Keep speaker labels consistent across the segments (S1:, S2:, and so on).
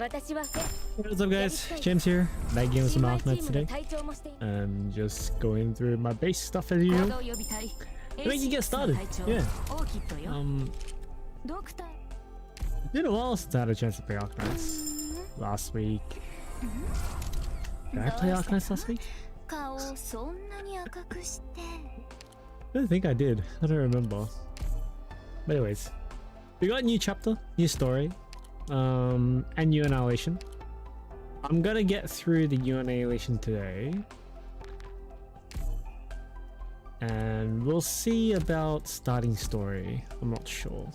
S1: What's up guys, James here, back again with some Arknights today. And just going through my base stuff as usual. To make you get started, yeah. It's been a while since I had a chance to play Arknights. Last week. Did I play Arknights last week? I don't think I did, I don't remember. But anyways, we got a new chapter, new story. And new annihilation. I'm gonna get through the new annihilation today, and we'll see about starting story. I'm not sure.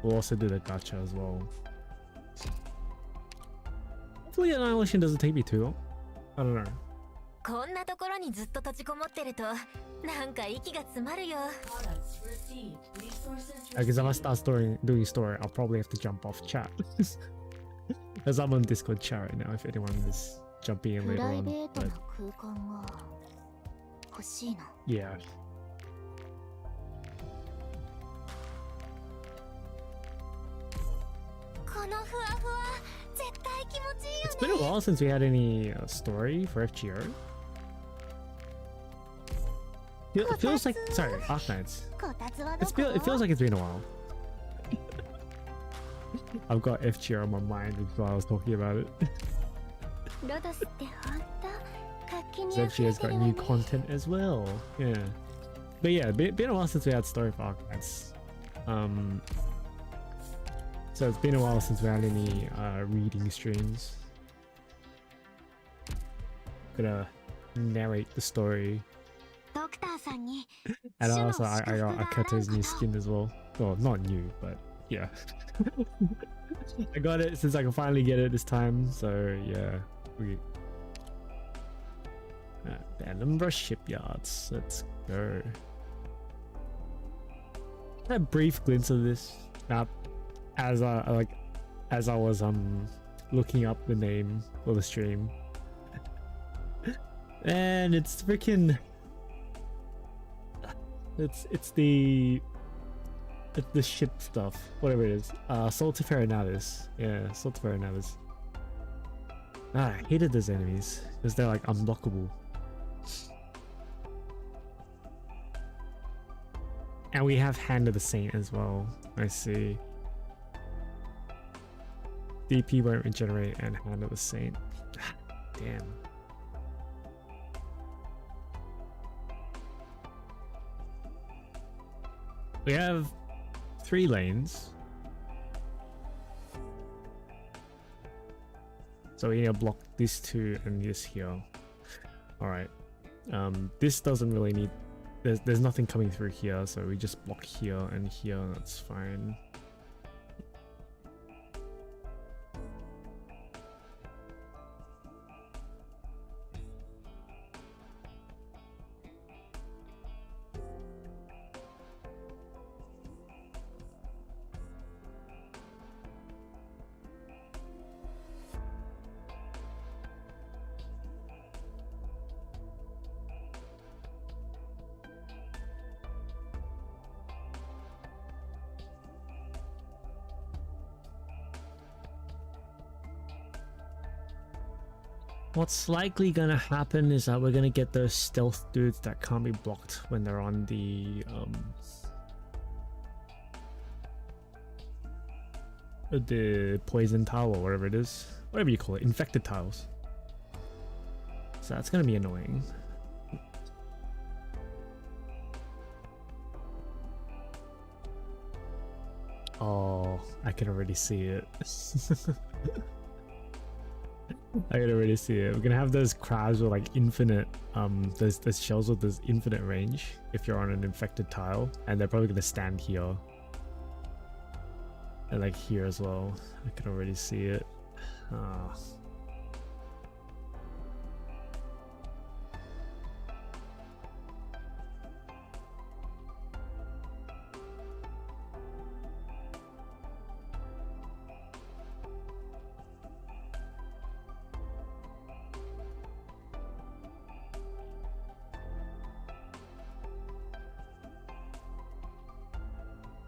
S1: We'll also do the gacha as well. Hopefully annihilation doesn't take me too long. I don't know. Because if I start doing story, I'll probably have to jump off chat. Because I'm on Discord chat right now, if anyone is jumping in later on. But yeah. It's been a while since we had any story for FGO. It feels like, sorry, Arknights. It feels like it's been a while. I've got FGO on my mind while I was talking about it. FGO's got new content as well. Yeah. But yeah, been a while since we had story for Arknights. So it's been a while since we had any reading streams. Gonna narrate the story. And also I got Akato's new skin as well. Well, not new, but yeah. I got it since I can finally get it this time, so yeah. Penumbra Shipyards, let's go. A brief glimpse of this map as I was looking up the name for the stream. And it's freaking it's the ship stuff, whatever it is. Saltiferinalis. Yeah, Saltiferinalis. I hated those enemies because they're like unblockable. And we have Hand of the Saint as well. I see. DP won't regenerate and Hand of the Saint. Damn. We have 3 lanes. So we need to block this 2 and this here. Alright. This doesn't really need... There's nothing coming through here, so we just block here and here, that's fine. What's likely gonna happen is that we're gonna get those stealth dudes that can't be blocked when they're on the poison tile or whatever it is, whatever you call it, infected tiles. So that's gonna be annoying. Oh, I can already see it. I can already see it. We're gonna have those crabs with like infinite, those shells with this infinite range if you're on an infected tile, and they're probably gonna stand here. And like here as well. I can already see it. Ah.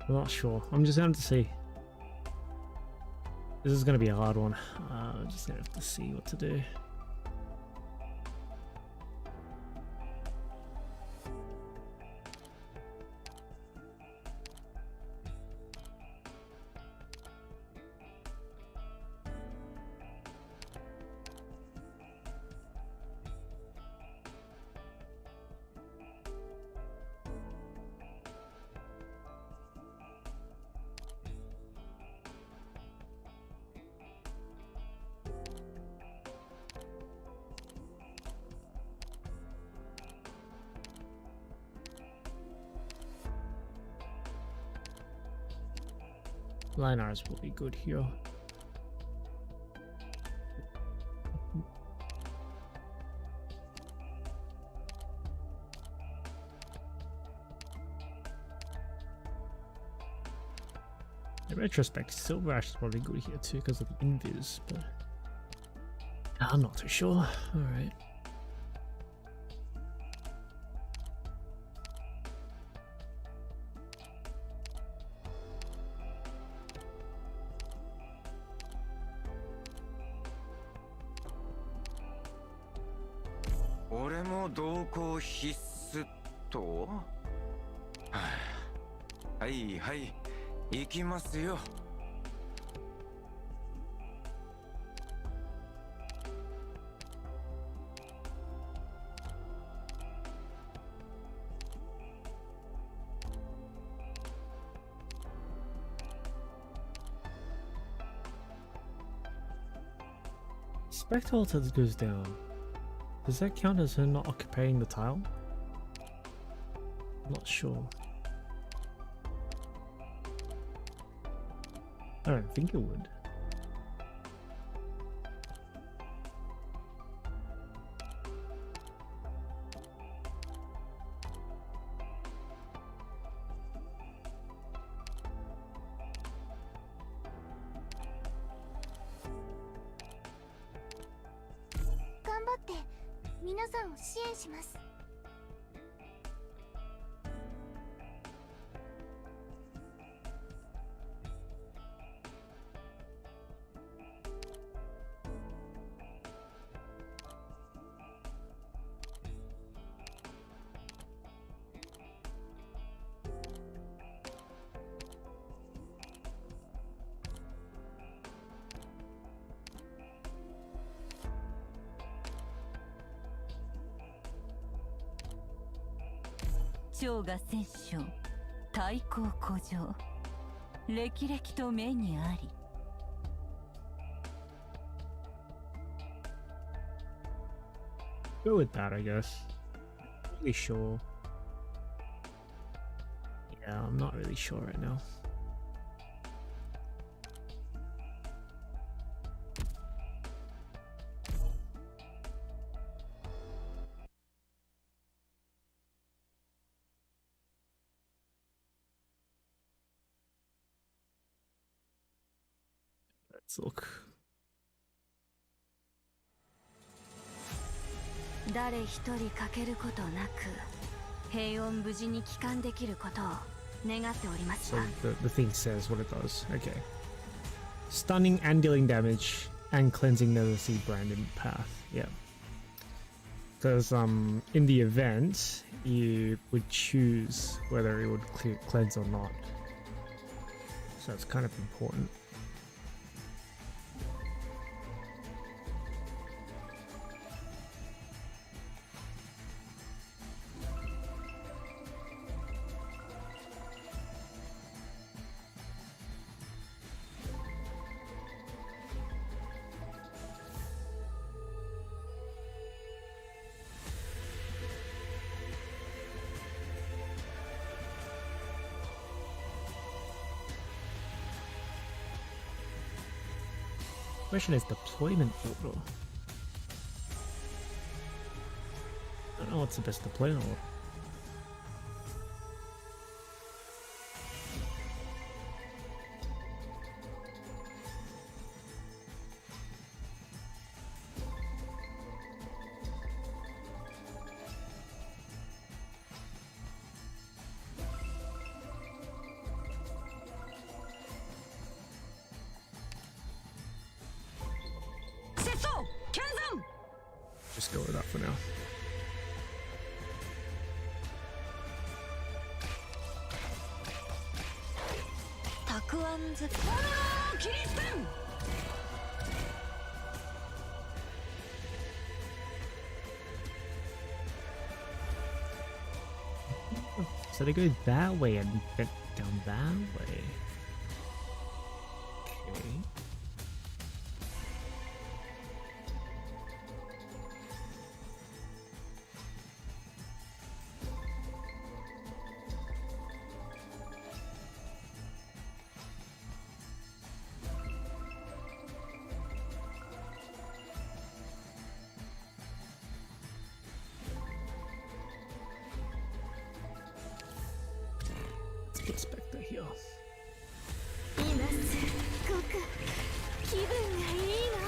S1: I'm not sure. I'm just going to see. This is gonna be a hard one. I'm just gonna have to see what to do. Liners will be good here. In retrospect, Silver Ash is probably good here too because of the invis, but I'm not too sure. Alright. Spectre Altar goes down. Does that count as her not occupying the tile? I'm not sure. I don't think it would.
S2: 将が戦勝、太閤古城、歴々と目にあり。
S1: Go with that, I guess. Not really sure. Yeah, I'm not really sure right now. Let's look.
S2: 誰一人欠けることなく平穏無事に帰還できることを願っておりますわ。
S1: So the thing says what it does. Okay. Stunning and dealing damage and cleansing the sea brand in path. Yeah. Because in the event you would choose whether it would cleanse or not. So it's kind of important. Question is deployment order. I don't know what's the best deployment order. Just go with that for now.
S2: たくあん漬け。キリスペン。
S1: So they go that way and get down that way. Okay. Let's put Spectre here.
S2: 今すっごく気分がいいの。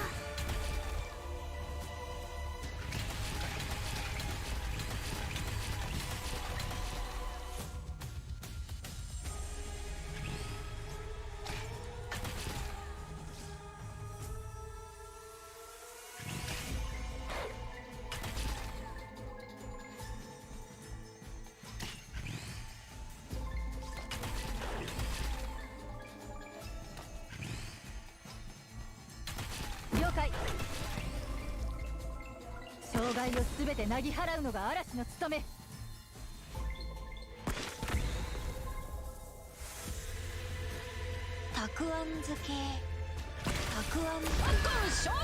S2: 了解。障害をすべてなぎ払うのが嵐の務め。たくあん漬け。たくあん。少女。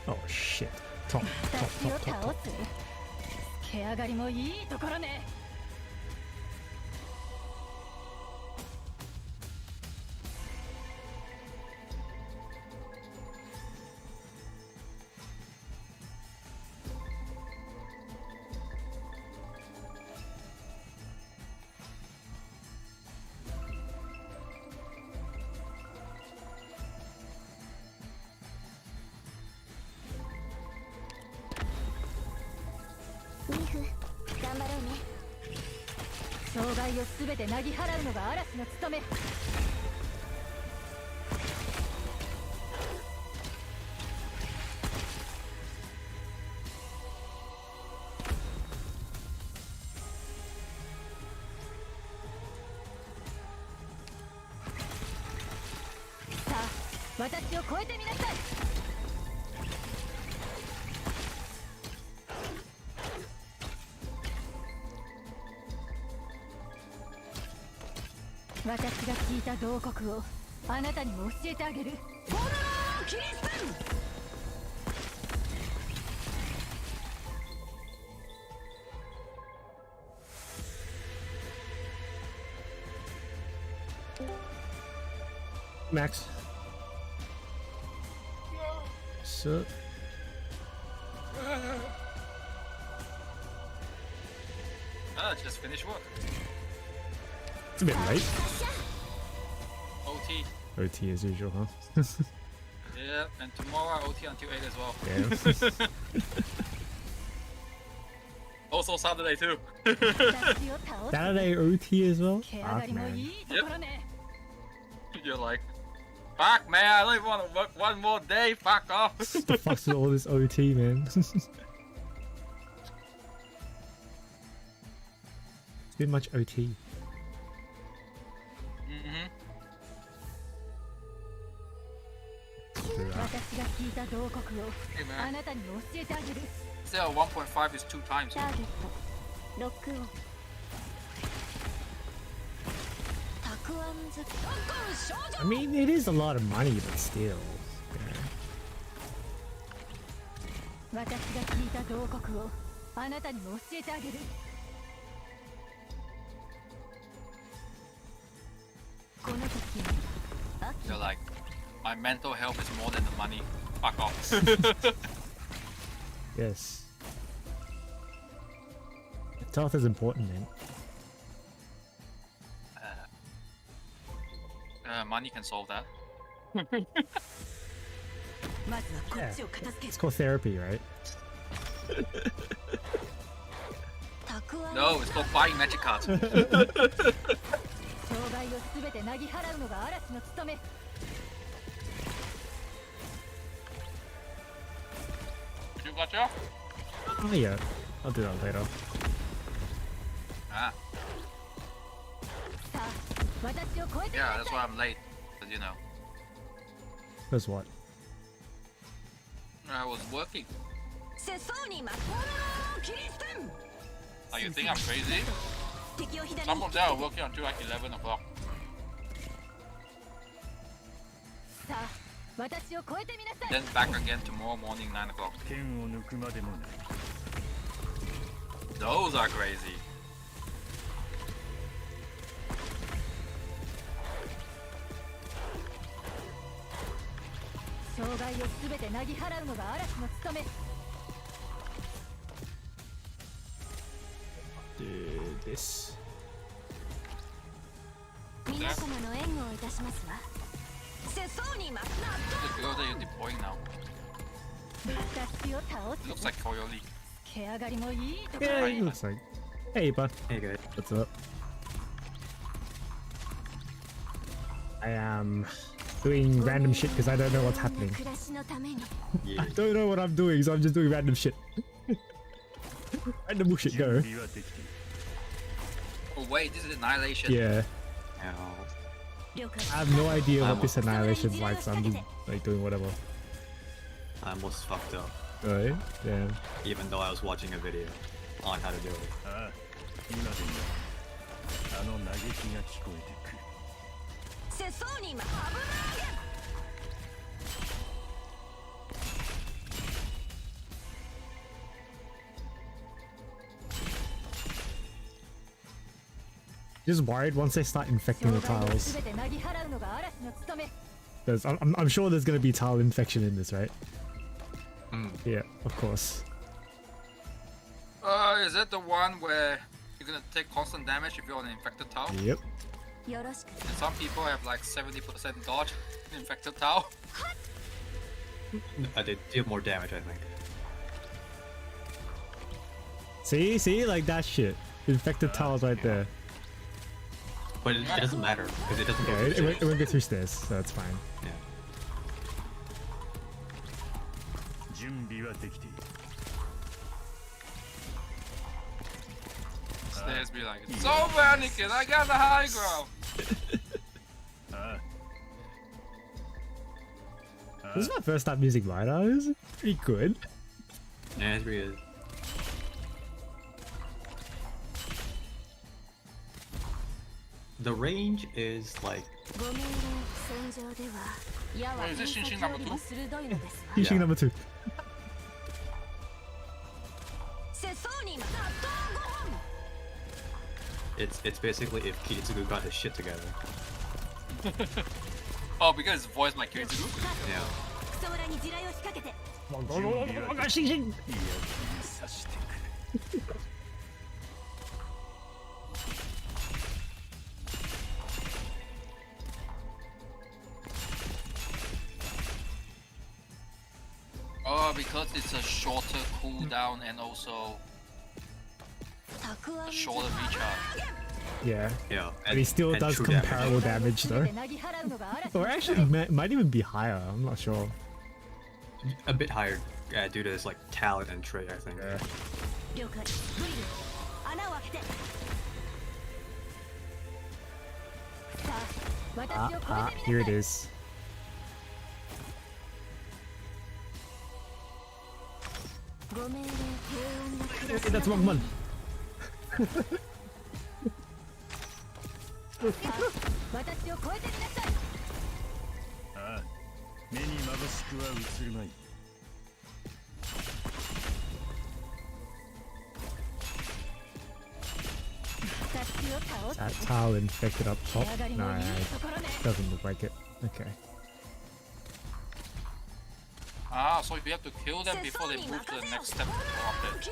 S1: Oh shit. Top, top,
S2: 私を
S1: top, top,
S2: 倒
S1: top.
S2: す。毛上がりもいいところね。 頑張ろうね。障害をすべてなぎ払うのが嵐の務め。さあ、私を超えてみなさい。 私が聞いた洞窟をあなたにも教えてあげる。ボルノーキリスペン。
S1: Max. So.
S3: Just finished work.
S1: It's a bit late.
S3: OT.
S1: OT as usual, huh?
S3: Yeah, and tomorrow OT until 8 as well.
S1: Yeah.
S3: Also Saturday too.
S1: Saturday OT as well?
S2: 毛上がりもいいところね。
S3: You're like, fuck man, I only want to work one more day, fuck off.
S1: What the fuck's with all this OT, man? It's been much OT.
S3: Mm-hmm.
S2: 私が聞いた洞窟を
S3: Hey
S2: あ
S3: man,
S2: なたにも教えてあげる。
S3: still 1.5 is 2 times.
S2: ターゲットロックオン。たくあん漬け。
S1: I mean, it is a lot of money, but still.
S2: 私が聞いた洞窟をあなたにも教えてあげる。この時
S3: You're like, my mental health is more than the money. Fuck off.
S1: Yes. Health is important, man.
S3: Money can solve that.
S2: まずはこっちを片付け
S1: It's called therapy, right?
S2: たくあ
S3: No, it's called buying magic cards.
S2: 障害をすべてなぎ払うのが嵐の務め。
S3: You gacha?
S1: Oh yeah, I'll do that later.
S3: Ah,
S2: さあ、私を超えてみ
S3: yeah,
S2: な
S3: that's
S2: さ
S3: why
S2: い。
S3: I'm late. But you know,
S1: That's what?
S3: I was working.
S2: 世相に巻き込むキリステン。
S3: Oh, you think I'm crazy?
S2: 敵を左
S3: Some
S2: に
S3: of them are working until like 11 o'clock.
S2: さあ、私を超えてみなさい。
S3: Then back again tomorrow morning 9 o'clock.
S4: 剣を抜くまでもない。
S3: Those are crazy.
S2: 障害をすべてなぎ払うのが嵐の務め。
S1: Do this.
S2: 皆様の援護をいたしますわ。世相に巻き
S3: The girl that you're deploying now.
S2: 私を倒
S3: It
S2: す。
S3: looks like Koyori.
S2: 毛上がりもいいところ
S1: Yeah,
S2: に。
S1: it looks like. Hey, bud.
S5: Hey guys.
S1: What's up? I am doing random shit because I don't know what's happening.
S2: 暮らしのために。
S5: Yeah.
S1: I don't know what I'm doing, so I'm just doing random shit. Random bullshit, go.
S4: 準備はできている。
S3: Oh wait, this is annihilation.
S1: Yeah,
S5: Now,
S2: 了解。
S1: I have no idea what this annihilation's like, so I'm just like doing whatever.
S5: I almost fucked up,
S1: Right? Yeah.
S5: even though I was watching a video on how to do it.
S4: ああ、今でもあの嘆きが聞こえてくる。
S2: 世相に巻き込む。
S1: Just worried once they start infecting the
S2: 障害を
S1: tiles.
S2: すべてなぎ払うのが嵐の務め。
S1: There's, I'm sure there's gonna be tile infection in this, right?
S5: Mm.
S1: Yeah, of course.
S3: Is that the one where you're gonna take constant damage if you're on an infected tile?
S1: Yep.
S2: よろしく。
S3: And some people have like 70% dodge in infected tile.
S5: I did deal more damage, I think.
S1: See, like that shit. Infected tiles right there.
S5: But it doesn't matter because it doesn't go
S1: Yeah,
S5: through
S1: it
S5: stairs.
S1: won't go through stairs, so that's fine.
S5: Yeah.
S4: 準備はできている。
S3: Stairs be like, it's over, Anakin, I got the high ground.
S4: ああ。
S1: This is my first time using Lidar. This is pretty good.
S5: Yeah, it's pretty good. The range is like
S2: ご命令戦場では矢は
S3: Wait, is
S2: 偏
S3: this
S2: 差
S3: Shinshin
S2: 値よ
S3: number
S2: り
S3: two?
S2: も鋭いのですわ。
S1: Teaching
S5: Yeah.
S1: number 2.
S2: 世相に巻き込む。
S5: it's basically if Kiritsugu got his shit together.
S3: Oh, because it's voiced by Kiritsugu?
S5: Yeah.
S2: クソ村に地雷を仕掛けて。
S1: Shing.
S4: いや、さしてくる。
S3: Oh, because it's a shorter cooldown and also
S2: たくあ
S3: a
S2: ん
S3: shorter recharge.
S1: Yeah.
S5: Yeah.
S1: And he still does
S5: true
S1: comparable damage
S2: すべ
S1: though.
S2: てなぎ払うのが嵐の
S1: Or
S2: 務
S1: actually,
S2: め。
S1: might even be higher. I'm not sure.
S5: A bit higher due to his like talent and trait, I think.
S1: Yeah.
S2: 了解。ドリル。穴を開けて。さあ、私を超
S1: Ah,
S2: えてみ
S1: here
S2: なさ
S1: it
S2: い。
S1: is.
S2: ご命令平穏な暮ら
S1: Hey,
S2: しの
S1: that's
S2: た
S1: wrong
S2: め
S1: one.
S2: に。さあ、私を超えてみなさい。
S4: ああ、目に眩しくは映るまい。
S2: 私を倒
S1: That
S2: す。
S1: tile infected up
S2: 毛
S1: top.
S2: 上がり
S1: No,
S2: もいい
S1: it
S2: ところね。
S1: doesn't look like it. Okay.
S3: Ah, so you have to kill them before they move to the next step of it.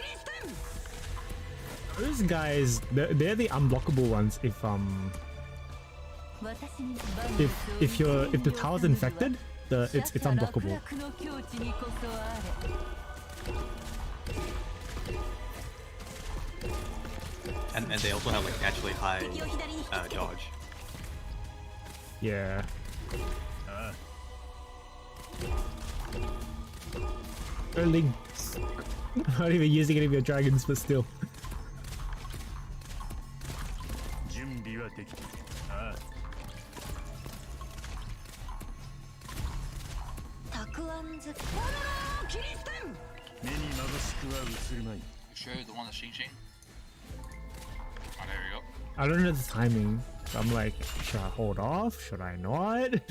S1: Those guys, they're the unblockable ones if
S2: 私に
S1: if the tower's infected, it's unblockable.
S2: 楽々の境地にこそあれ。
S5: And they also have like naturally high dodge.
S1: Yeah. Only not even using any of your dragons, but still.
S4: 準備はできている。ああ。
S2: たくあんず
S4: 目にまぶしくは映るまい。
S3: You sure the one that's Xing Xing? Oh, there we go.
S1: I don't know the timing. So I'm like, should I hold off? Should I not?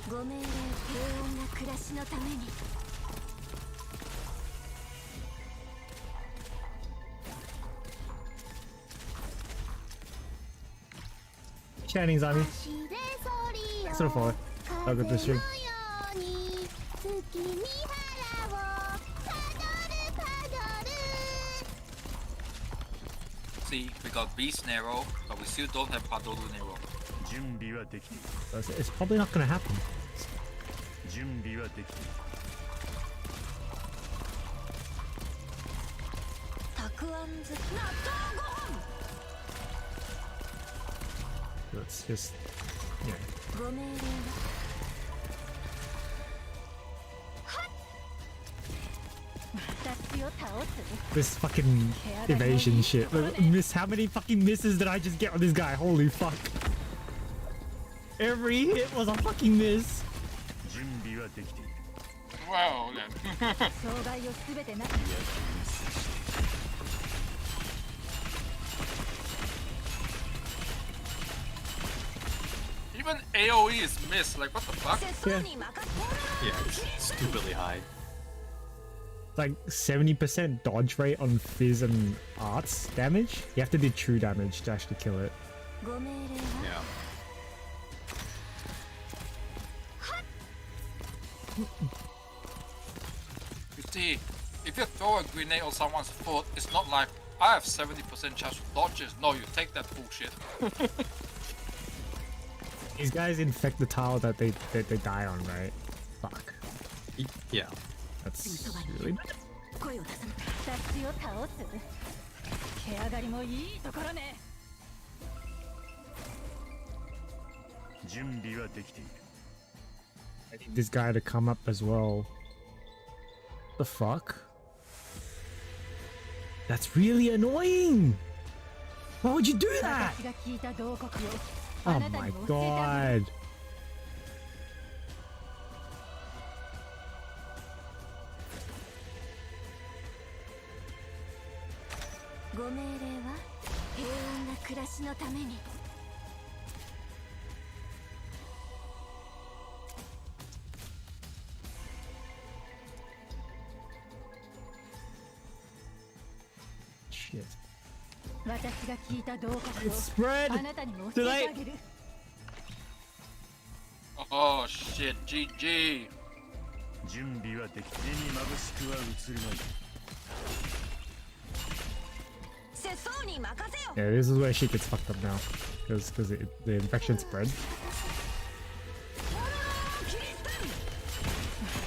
S2: ご命令平穏な暮らしのために
S1: Shining zombie. Sort of forward. I'll get this stream.
S3: See, we got Beast Nero, but we still don't have Padoru Nero.
S4: 準備はできている。
S1: So it's probably not gonna happen.
S4: 準備はできている。
S2: たくあんず納豆ご飯
S1: Let's just, yeah.
S2: ご命令は
S1: This fucking evasion shit. Miss, how many fucking misses did I just get on this guy? Holy fuck. Every hit was a fucking miss.
S4: 準備はできている。
S3: Well then.
S2: 障害をすべてなく
S3: Even AoE is missed, like what the fuck?
S2: 節操に任せ
S5: Yeah, it's stupidly high.
S1: Like 70% dodge rate on Fizz and Arts damage. You have to do true damage to actually kill it.
S2: ご命令は
S5: Yeah.
S3: You see, if you throw a grenade on someone's foot, it's not like I have 70% chance to dodge it. No, you take that bullshit.
S1: These guys infect the tile that they die on, right? Fuck.
S5: Yeah.
S1: That's really bad.
S2: 声を出さな雑を倒す毛上がりもいいところね
S4: 準備はできている。
S1: I need this guy to come up as well. The fuck? That's really annoying! Why would you do that?
S2: 私が聞いた慟哭を
S1: Oh
S2: あなた
S1: my
S2: にも教えてあげる
S1: god.
S2: ご命令は平穏な暮らしのために
S1: Shit.
S2: 私が聞いた慟哭
S1: It
S2: を
S1: spread!
S2: あなたにも教えてあげる
S3: Oh shit, GG.
S4: 準備はできて目にまぶしくは映るまい。
S2: 節操に任せよ
S1: Yeah, this is where shit gets fucked up now. Because the infection spread.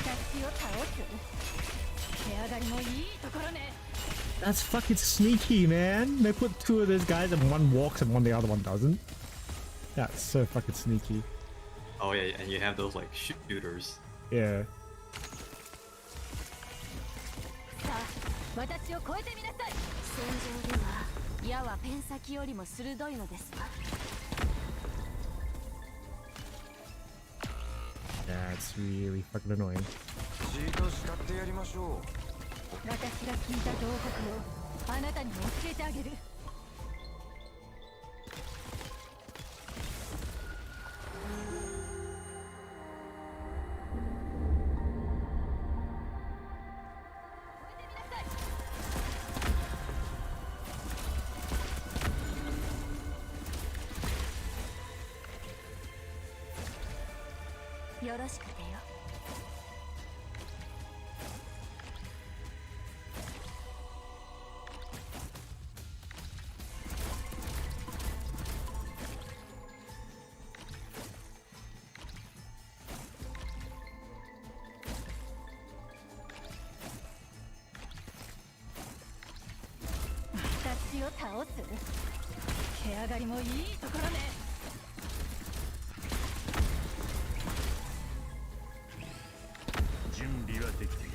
S2: 雑を倒す毛上がりもいいところね
S1: That's fucking sneaky, man. They put two of those guys and one walks and the other one doesn't. That's so fucking sneaky.
S5: Oh yeah, and you have those like shooters.
S1: Yeah.
S2: さあ私を超えてみなさい戦場では矢はペン先よりも鋭いのですわ
S1: Yeah, it's really fucking annoying.
S6: じっと叱ってやりましょう。
S2: 私が聞いた慟哭をあなたにも教えてあげる よろしくてよ
S1: I
S2: 私を倒す毛上がりもいいところね
S4: 準備はできている。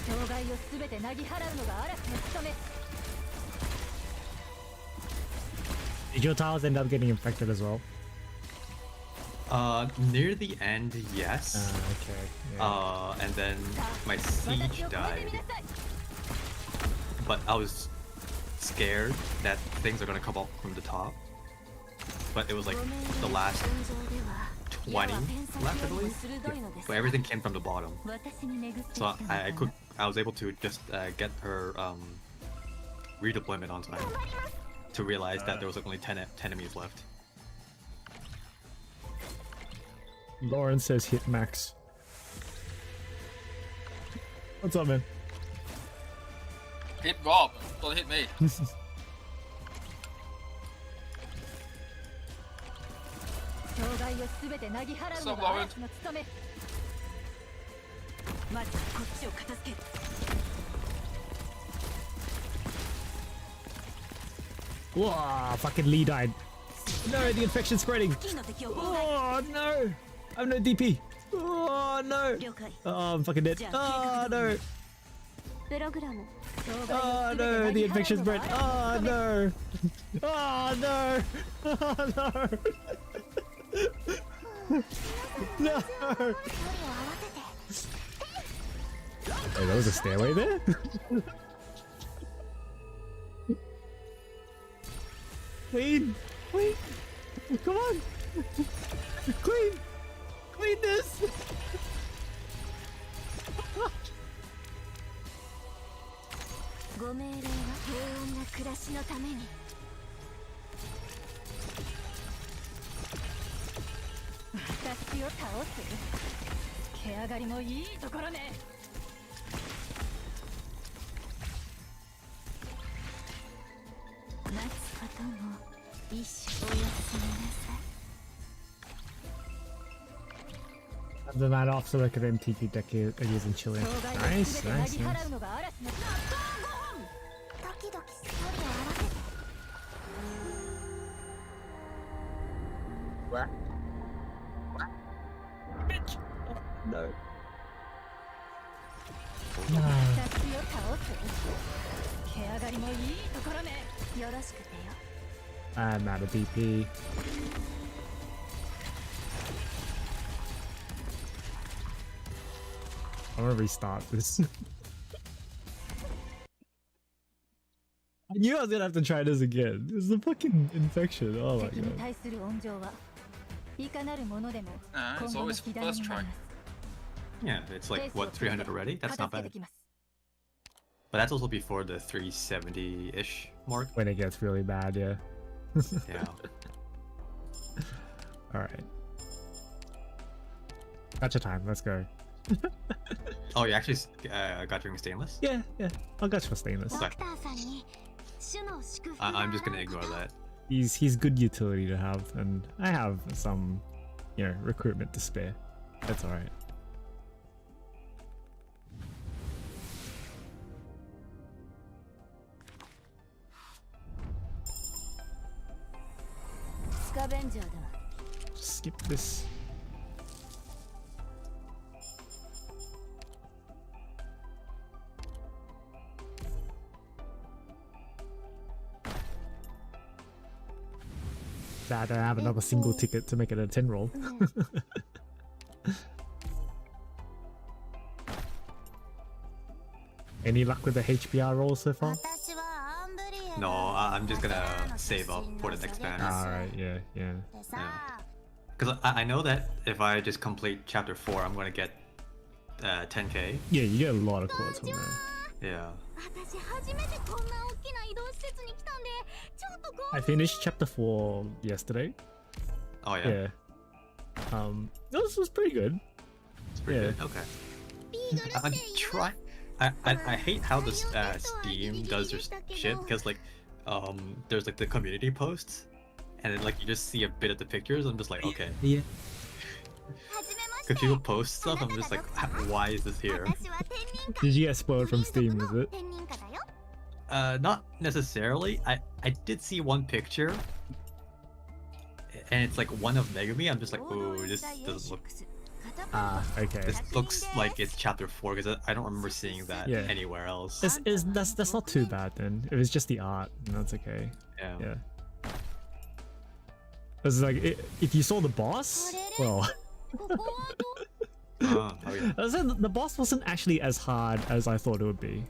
S2: 障害を全てなぎ払うのが嵐の務め
S1: Did your tiles end up getting infected as well?
S5: Near the end, yes.
S1: Okay. Yeah.
S5: And then my siege died. But I was scared that things are gonna come up from the top. But it was like the last 20 left, I believe. Yeah. But everything came from the bottom. So I was able to just get her redeployment on time to realize that there was like only 10 enemies left.
S1: Lauren says hit max. What's up, man?
S3: Hit Rob, don't hit me. What's up, Lauren?
S1: Whoa, fucking Lee died. No, the infection's spreading. Oh, no. I have no DP. Oh, no. Oh, I'm fucking dead. Oh, no. Oh, no. The infection's spread. Oh, no. Oh, no. Oh, no. No. Hey, there was a stairway there? Clean! Clean! Come on! Clean! Clean this! The night off so I could MTP deck using Chile. Nice, nice, nice. What? Bitch! No. I'm out of DP. I'm gonna restart this. I knew I was gonna have to try this again. It's the fucking infection. Oh my god.
S3: It's always first try.
S5: Yeah, it's like, what, 300 already? That's not bad. But that's also before the 370-ish mark.
S1: When it gets really bad, yeah.
S5: Yeah.
S1: Alright. Gotcha time, let's go.
S5: Oh, you actually got your stainless?
S1: Yeah, yeah. I'll gotcha for stainless.
S5: Okay. I'm just gonna ignore that.
S1: He's good utility to have, and I have some, you know, recruitment to spare. That's alright. Skip this. Sad I don't have another single ticket to make it a 10 roll. Any luck with the HBR roll so far?
S5: No, I'm just gonna save up for the next banner.
S1: Alright, yeah.
S5: Because I know that if I just complete chapter 4, I'm gonna get 10k.
S1: Yeah, you get a lot of quotes from there.
S5: Yeah.
S1: I finished chapter 4 yesterday.
S5: Oh yeah.
S1: Yeah. This was pretty good.
S5: It's pretty good. Okay. I'm trying. I hate how this Steam does their shit, because like there's like the community posts and then like you just see a bit of the pictures. I'm just like, okay.
S1: Yeah.
S5: Because people post stuff, I'm just like, why is this here?
S1: Did you get spoiled from Steam, is it?
S5: Not necessarily. I did see one picture, and it's like one of Megami. I'm just like, oh, this doesn't look.
S1: Ah, okay.
S5: This looks like it's chapter 4 because I don't remember seeing that
S1: Yeah.
S5: anywhere else.
S1: That's not too bad then. If it's just the art, that's okay.
S5: Yeah.
S1: Yeah. It's like if you saw the boss, well,
S5: Oh yeah.
S1: I said the boss wasn't actually as hard as I thought it would be.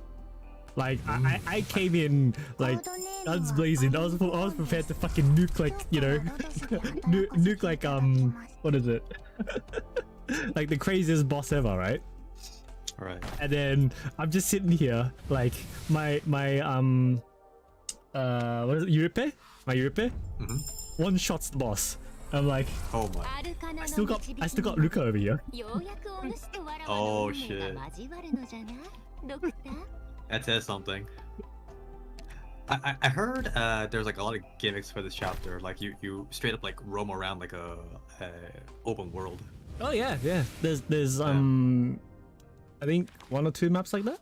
S1: Like I came in like guns blazing. I was prepared to fucking nuke like nuke like what is it? Like the craziest boss ever, right?
S5: Right.
S1: And then I'm just sitting here like my what is it? Yuripe? My Yuripe? One shots the boss. I'm like,
S5: Oh my.
S1: I still got Luca over here.
S5: Oh shit. That says something. I heard there's like a lot of gimmicks for this chapter. Like you straight up like roam around like a open world.
S1: Oh yeah. There's I think 1 or 2 maps like that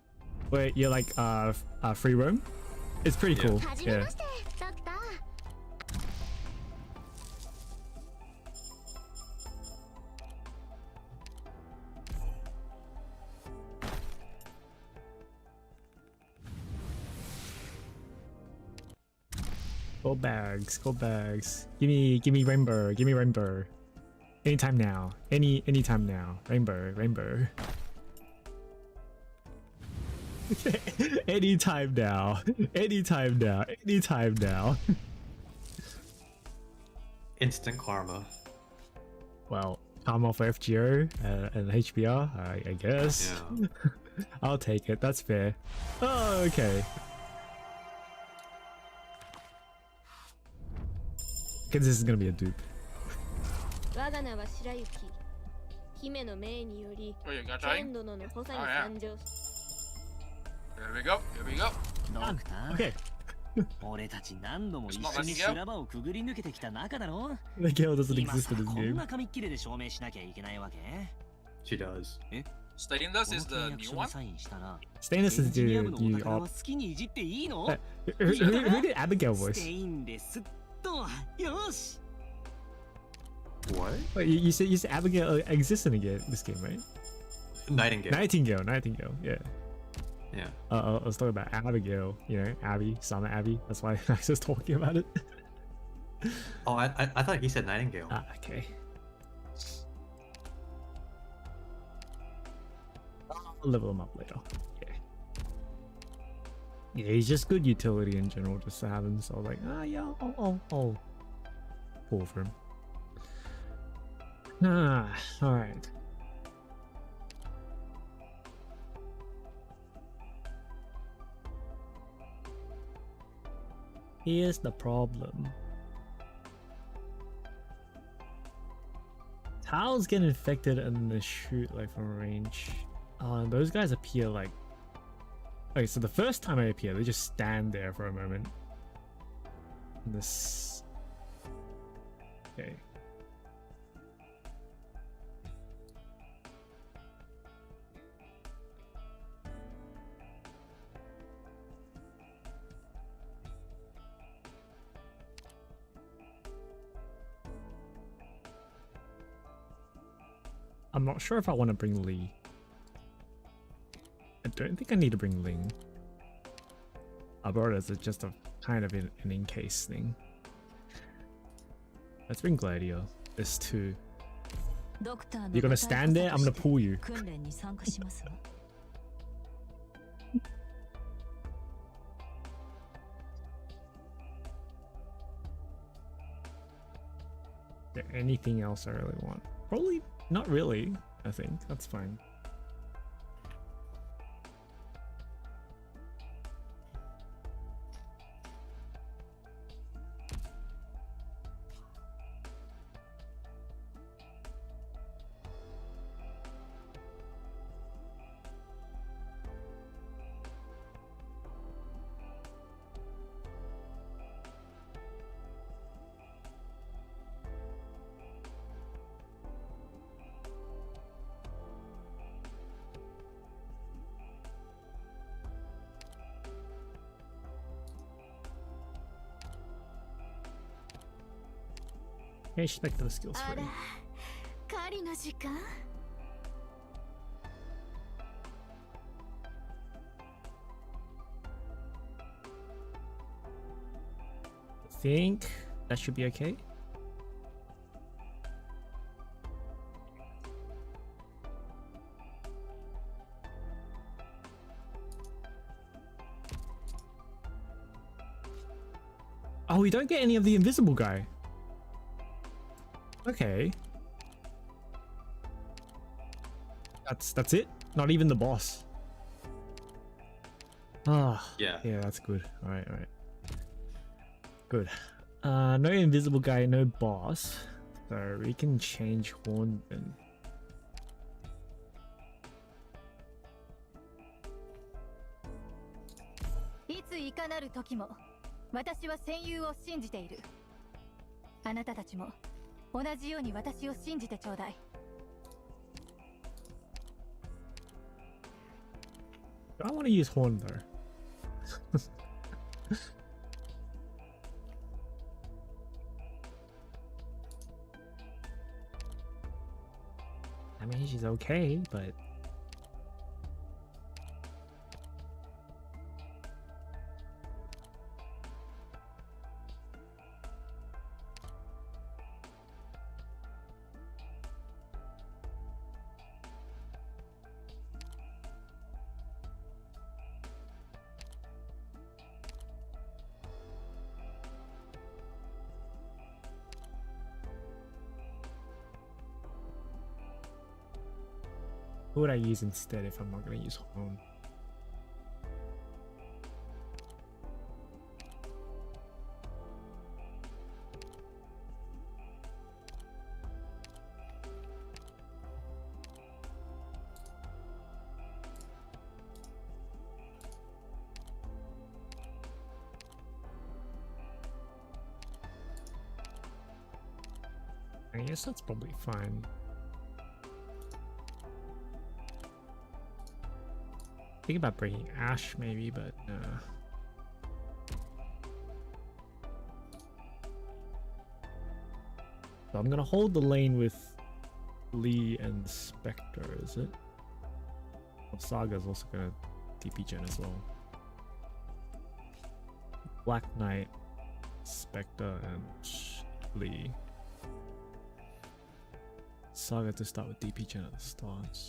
S1: where you're like free roam. It's pretty cool. Yeah. Gold bags, gold bags. Give me rainbow, give me rainbow. Anytime now. Anytime now. Rainbow. Anytime now. Anytime now.
S5: Instant karma.
S1: Well, karma for FGO and HBR, I guess.
S5: Yeah.
S1: I'll take it, that's fair. Oh, okay. Because this is gonna be a dupe.
S3: Oh, you're gachaing? Oh yeah. Here we go.
S1: Okay.
S7: 俺たち何度も一
S3: It's not
S7: 緒に
S3: letting
S7: 修羅場をくぐり抜けてきた仲だろ
S1: The girl doesn't
S7: 今
S1: exist
S7: さ
S1: in this
S7: こん
S1: game.
S7: な紙切れで証明しなきゃいけないわけ
S5: She does.
S3: Stainless is
S7: この
S3: the
S7: 契約
S3: new
S7: 書に
S3: one?
S7: サインしたら
S1: Stainless is
S7: エンジニア部
S1: the
S7: のお
S1: new
S7: 宝は
S1: op.
S7: 好きにいじっていいの
S1: Who did Abigail
S7: ス
S1: voice?
S7: テインですっとよし
S5: What?
S1: Wait, you said Abigail exists in this game, right?
S5: Nightingale.
S1: Nightingale, yeah.
S5: Yeah.
S1: I was talking about Abigail, Abby, Sama Abby. That's why I was talking about it.
S5: Oh, I thought he said Nightingale.
S1: Ah, okay. I'll level him up later. Yeah, he's just good utility in general, just to have him. So I was like, yeah, I'll pull for him. All right. Here's the problem. Tiles get infected and they shoot like from range. Those guys appear like... Okay, so the first time I appear, they just stand there for a moment. And this... Okay. I'm not sure if I want to bring Lee. I don't think I need to bring Ling. I brought it as just a kind of an in case thing. Let's bring Gladio. There's 2. You're gonna stand there, I'm gonna pull you. Is there anything else I really want? Probably not really, I think. That's fine. Okay, Spectre skills
S2: あ
S1: free.
S2: ら狩りの時間
S1: I think that should be okay. Oh, we don't get any of the invisible guy. Okay. That's it? Not even the boss. Ah,
S5: Yeah.
S1: yeah, that's good. Alright. Good. No invisible guy, no boss. So we can change Horn then.
S2: いついかなる時も私は戦友を信じている。あなたたちも同じように私を信じてちょうだい。
S1: I want to use Horn though. I mean, she's okay, but who would I use instead if I'm not going to use Horn? I guess that's probably fine. Think about bringing Ash maybe, but so I'm gonna hold the lane with Lee and Spectre, is it? Well, Saga's also gonna TP gen as well. Black Knight, Spectre, and Lee. Saga to start with DP gen at the start.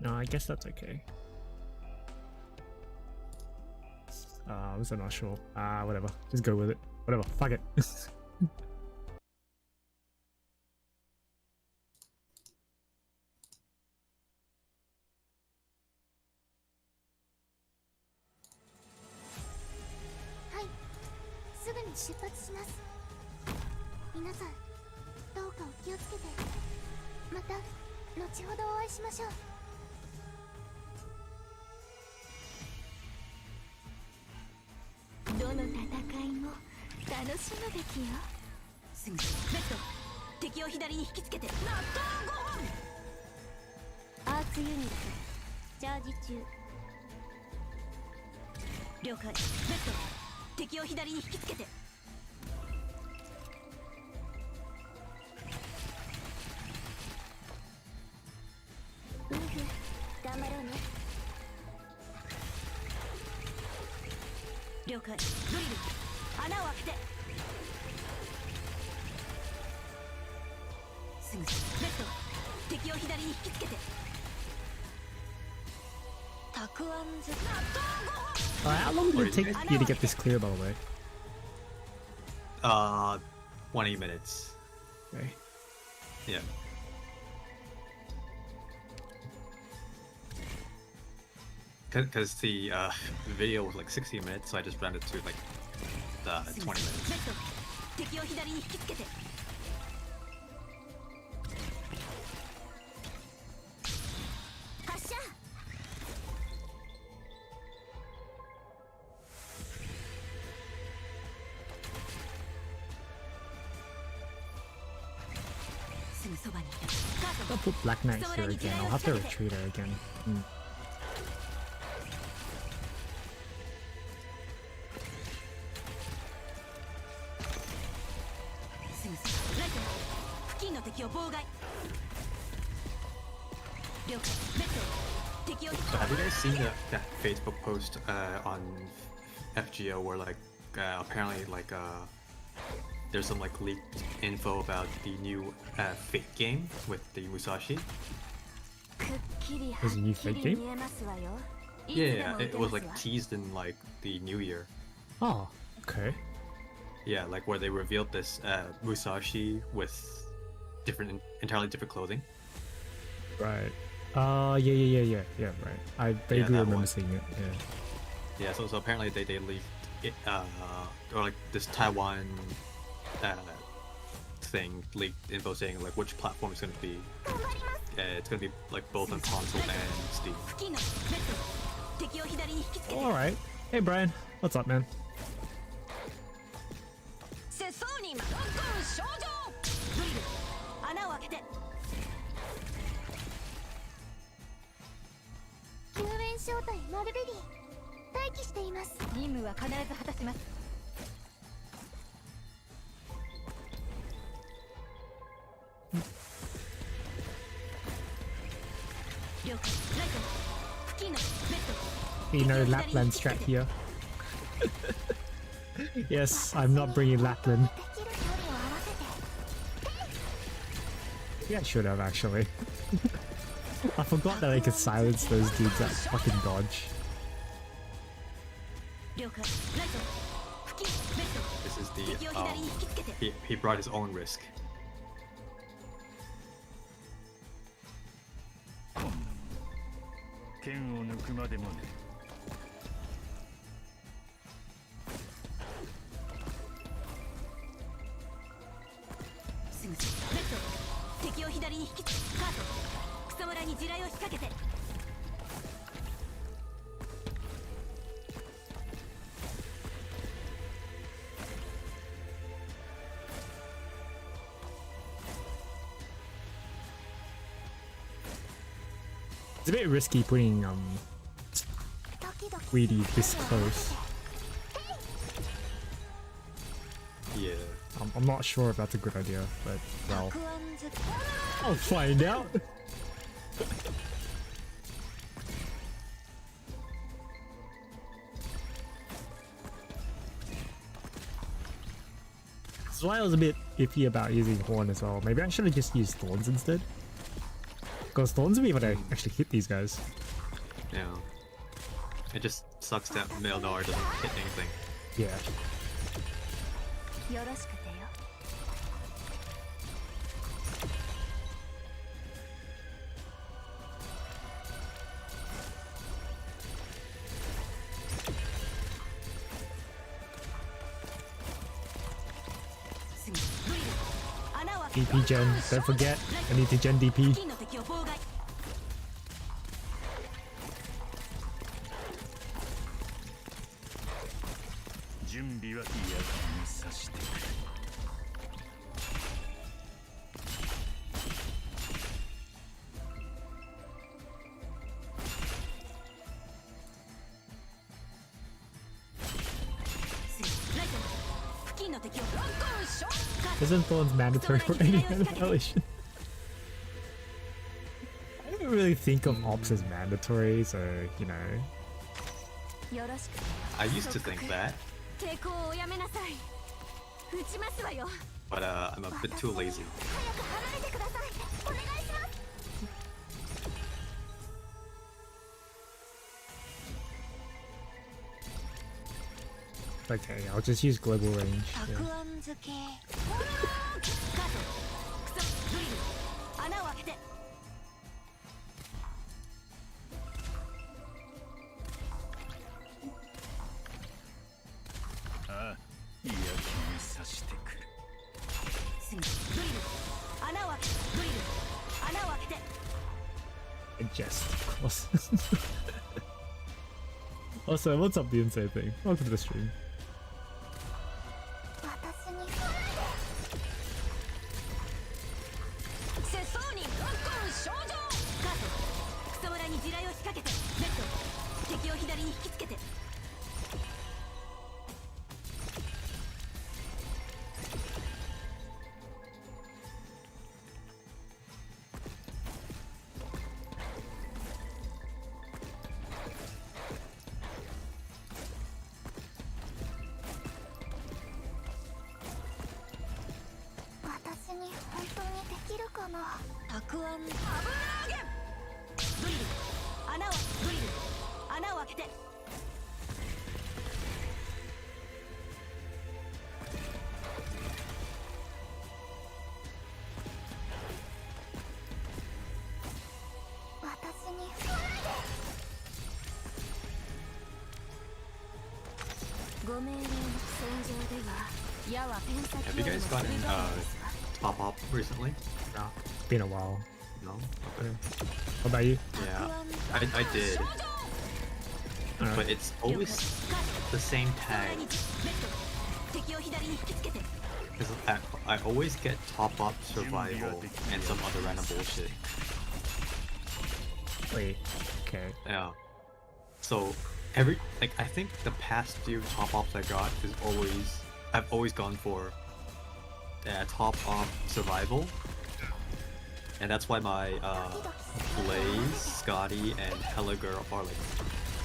S1: No, I guess that's okay. I was not sure. Whatever. Just go with it. Whatever. Fuck it.
S2: Hi. すぐに出発します。皆さん、どうかお気をつけて。また後ほどお会いしましょう。 どの戦いも楽しむべきよ。すぐベッド敵を左に引きつけて。納豆ご飯。アーツユニットチャージ中。了解。ベッド敵を左に引きつけて。ウルフ頑張ろうね。 了解。ドリル穴を開けて。すぐベッド敵を左に引きつけてたくあんず
S1: How long did it take you to get this clear, by the way?
S5: 20 minutes.
S1: Okay.
S5: Yeah. Because the video was like 60 minutes, so I just ran it to like 20 minutes.
S2: 敵を左に引きつけて発射すぐそばにいるカート
S1: I'll put Black Knight here again. I'll have to retreat her again. Hmm.
S2: すぐそばライト付近の敵を妨害了解ベッド敵を
S5: So have you guys seen that Facebook post on FGO where like apparently like there's some like leaked info about the new Fate game with the Musashi?
S2: くっきりは
S1: There's a new
S2: っき
S1: Fate
S2: り
S1: game?
S2: 見えますわよ
S5: Yeah, it was like teased in like the new year.
S1: Oh, okay.
S5: Yeah, like where they revealed this Musashi with entirely different clothing.
S1: Right. Yeah, right. I vaguely
S5: that
S1: remember
S5: one.
S1: seeing it. Yeah.
S5: Yeah, so apparently they leaked it, or like this Taiwan thing leaked info saying like which platform it's gonna be. It's gonna be like both on console and Steam.
S2: 付近のベッド敵を左に引きつけて
S1: Alright. Hey, Brian. What's up, man?
S2: 世相にロックン症状ドリル穴を開けて救援小隊マルベリー待機しています任務は必ず果たします了解ライト付近のベッド
S1: You know, Lapland strat here. Yes, I'm not bringing Lapland. Yeah, I should have actually. I forgot that I could silence those dudes that fucking dodge.
S2: 了解ライト付近ベッド
S5: This is
S2: 敵を左に引きつけて
S5: he brought his own risk.
S4: 剣を抜くまでもね。
S2: すぐそばベッド敵を左に引きつけカートクソ村に地雷を仕掛けて
S1: It's a bit risky putting Weedy this close.
S5: Yeah.
S1: I'm not sure if that's a good idea, but well, I'll find out. That's why I was a bit iffy about using Horn as well. Maybe I should have just used Thorns instead. Because Thorns will be able to actually hit these guys.
S5: Yeah. It just sucks that Melnor doesn't hit anything.
S1: Yeah.
S2: よろしくてよ
S1: DP gen, don't forget, I need to gen DP.
S2: の敵を妨害
S4: 準備は役にさしてくれ。
S2: ライト付近の敵をロックンショッ
S1: Isn't Thorns mandatory for any annihilation? I don't really think of ops as mandatory, so you know.
S2: よろしく
S5: I used to think that,
S2: 抵抗をやめなさい撃ちますわよ
S5: but I'm a bit too lazy.
S2: 早く離れてくださいお願いします
S1: Okay, I'll just use global range.
S2: た
S1: Yeah.
S2: くあん漬けカートクソドリル穴を開けて
S4: ああいや気にさしてくる
S2: すぐドリル穴を開けてドリル穴を開けて
S1: Just, of course. Also, what's up, the insane thing? Welcome to the stream.
S2: 私にセソーニロッコン症状カートクソ村に地雷を仕掛けてネット敵を左に引きつけて私に本当にできるかなたくあん油揚げドリル穴をドリル穴を開けて私にご命令の戦場では矢はペン先
S5: Have you guys gotten top up recently?
S1: No, it's been a while.
S5: No.
S1: Yeah. What about you?
S5: Yeah, I did,
S1: Alright.
S5: but it's always the same tag.
S2: 敵を左に引きつけて
S5: Cause I always get top up survival and some other random bullshit.
S1: Wait. Okay.
S5: Yeah. So I think the past few top ups I got I've always gone for top up survival, and that's why my Blaze, Scotty, and Helliger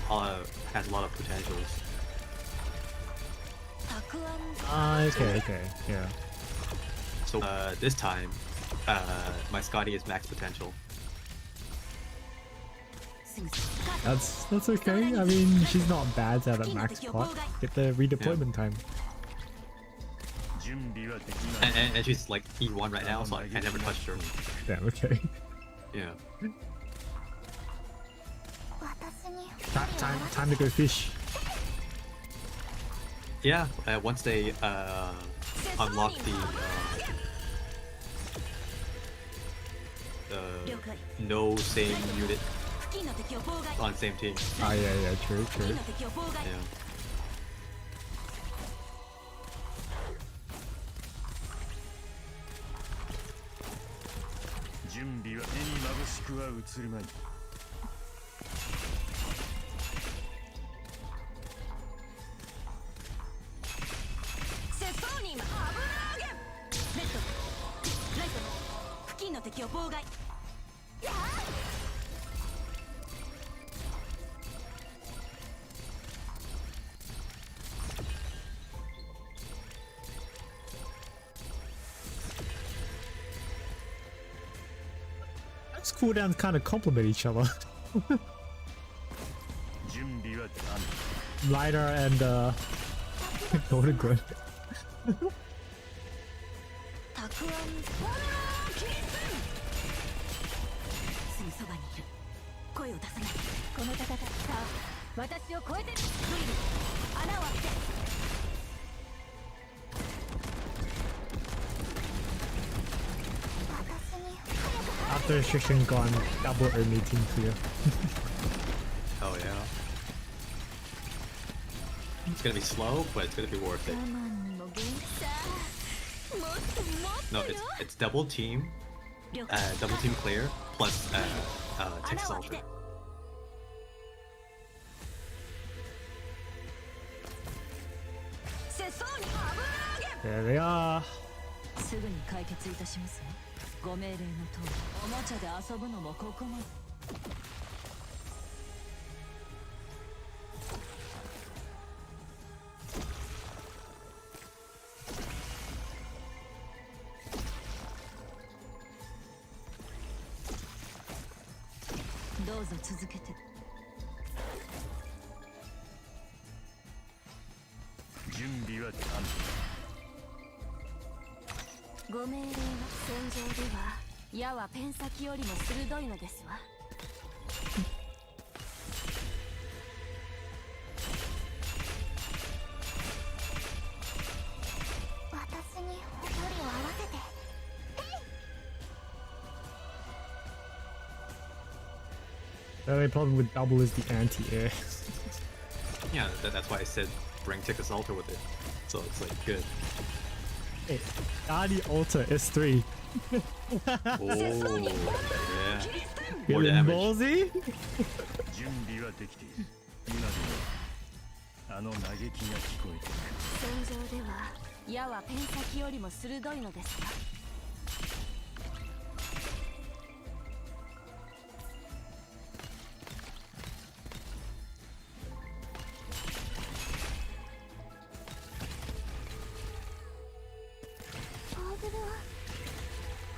S5: are has a lot of potentials.
S2: たくあん
S1: Okay. Yeah.
S5: So this time, my Scotty is max potential.
S2: すぐカート
S1: That's okay. I mean, she's not bad at a max pot. Get the redeployment time.
S4: 準備はできない
S5: And she's like E1 right now, so I never touched her.
S1: Damn. Okay.
S5: Yeah.
S2: 私に
S1: Time to go fish.
S5: Yeah. Once they unlock the
S2: 了解
S5: no same unit
S2: 付近の敵を妨害
S5: on same team.
S1: Ah, yeah. True.
S2: 付近の敵を妨害
S5: Yeah.
S4: 準備は目に眩しくは映るまい
S2: セソーニ油揚げレッドライト付近の敵を妨害やあ
S1: Those cooldowns kind of complement each other.
S4: 準備はでき
S1: Lighter and Golden Good.
S2: たくあんすぐそばにいる声を出さないこの戦いさあ私を超えてるドリル穴を開けて
S1: After restriction gone, double enemy team clear.
S5: Oh yeah. It's gonna be slow, but it's gonna be worth it.
S2: 我慢にも限界さあもっともっと
S5: No,
S2: よ
S5: it's double team,
S2: 了解
S5: double team clear plus text
S2: 穴を開け
S5: alter.
S2: て セソーニ油揚げ
S1: There they are.
S2: すぐに解決いたしますわご命令の通りおもちゃで遊ぶのもここまでどうぞ続けて
S4: 準準備は完
S2: ご命令は戦場では矢はペン先よりも鋭いのですわ。私に踊りを合わせて。
S1: The only problem with double is the anti-air.
S5: Yeah, that's why I said bring Tick Assaulter with it. So it's like good.
S1: Hey, Guardi Alter S3.
S5: Oh, yeah. More
S1: Feeling
S5: damage.
S1: ballsy?
S4: 準備はできている。今でもあの嘆きが聞こえてくる。
S2: 戦場では矢はペン先よりも鋭いのですわ。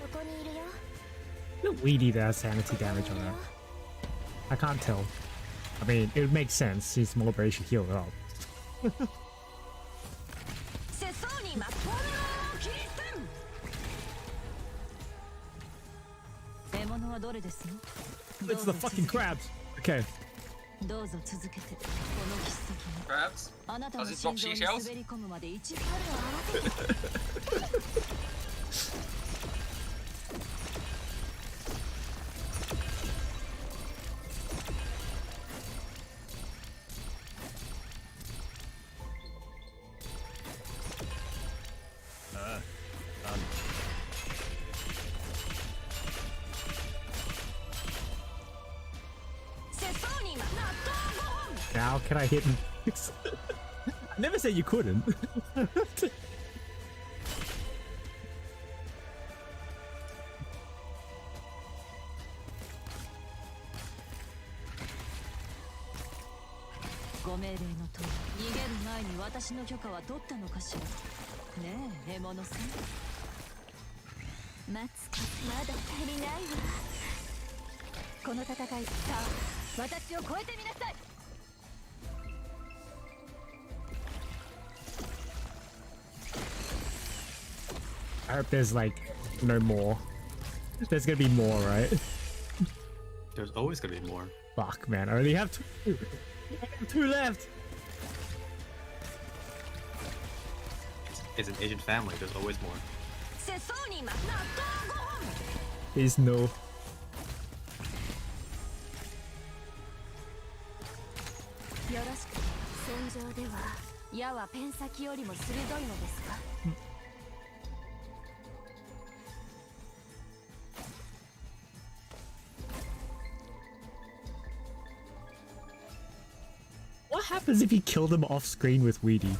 S2: ここにいるよ。
S1: No Weedy that has sanity damage on her. I can't tell. I mean, it would make sense since Mulberry should heal her up.
S2: 世相に魔法のキリストン。獲物はどれですの？
S1: It's the fucking crabs! Okay.
S2: どうぞ続けて。この切っ先に
S3: Crabs?
S2: あなたの
S3: Does it
S2: 心
S3: drop
S2: 臓に
S3: seashells?
S2: 滑り込むまで一番を合わせて。
S1: Now can I hit nukes? I never said you couldn't.
S2: ご命令の通り逃げる前に私の許可は取ったのかしら。ねえ獲物さん。待つことまだ足りないわ。この戦いさあ私を超えてみなさい。
S1: I hope there's like no more. There's gonna be more, right?
S5: There's always gonna be more.
S1: Fuck, man. I only have two. I have two left.
S5: It's an Asian family. There's always more.
S1: Please no.
S2: よろしく。戦場では矢はペン先よりも鋭いのですか。
S1: What happens if you kill them off screen with Weedy?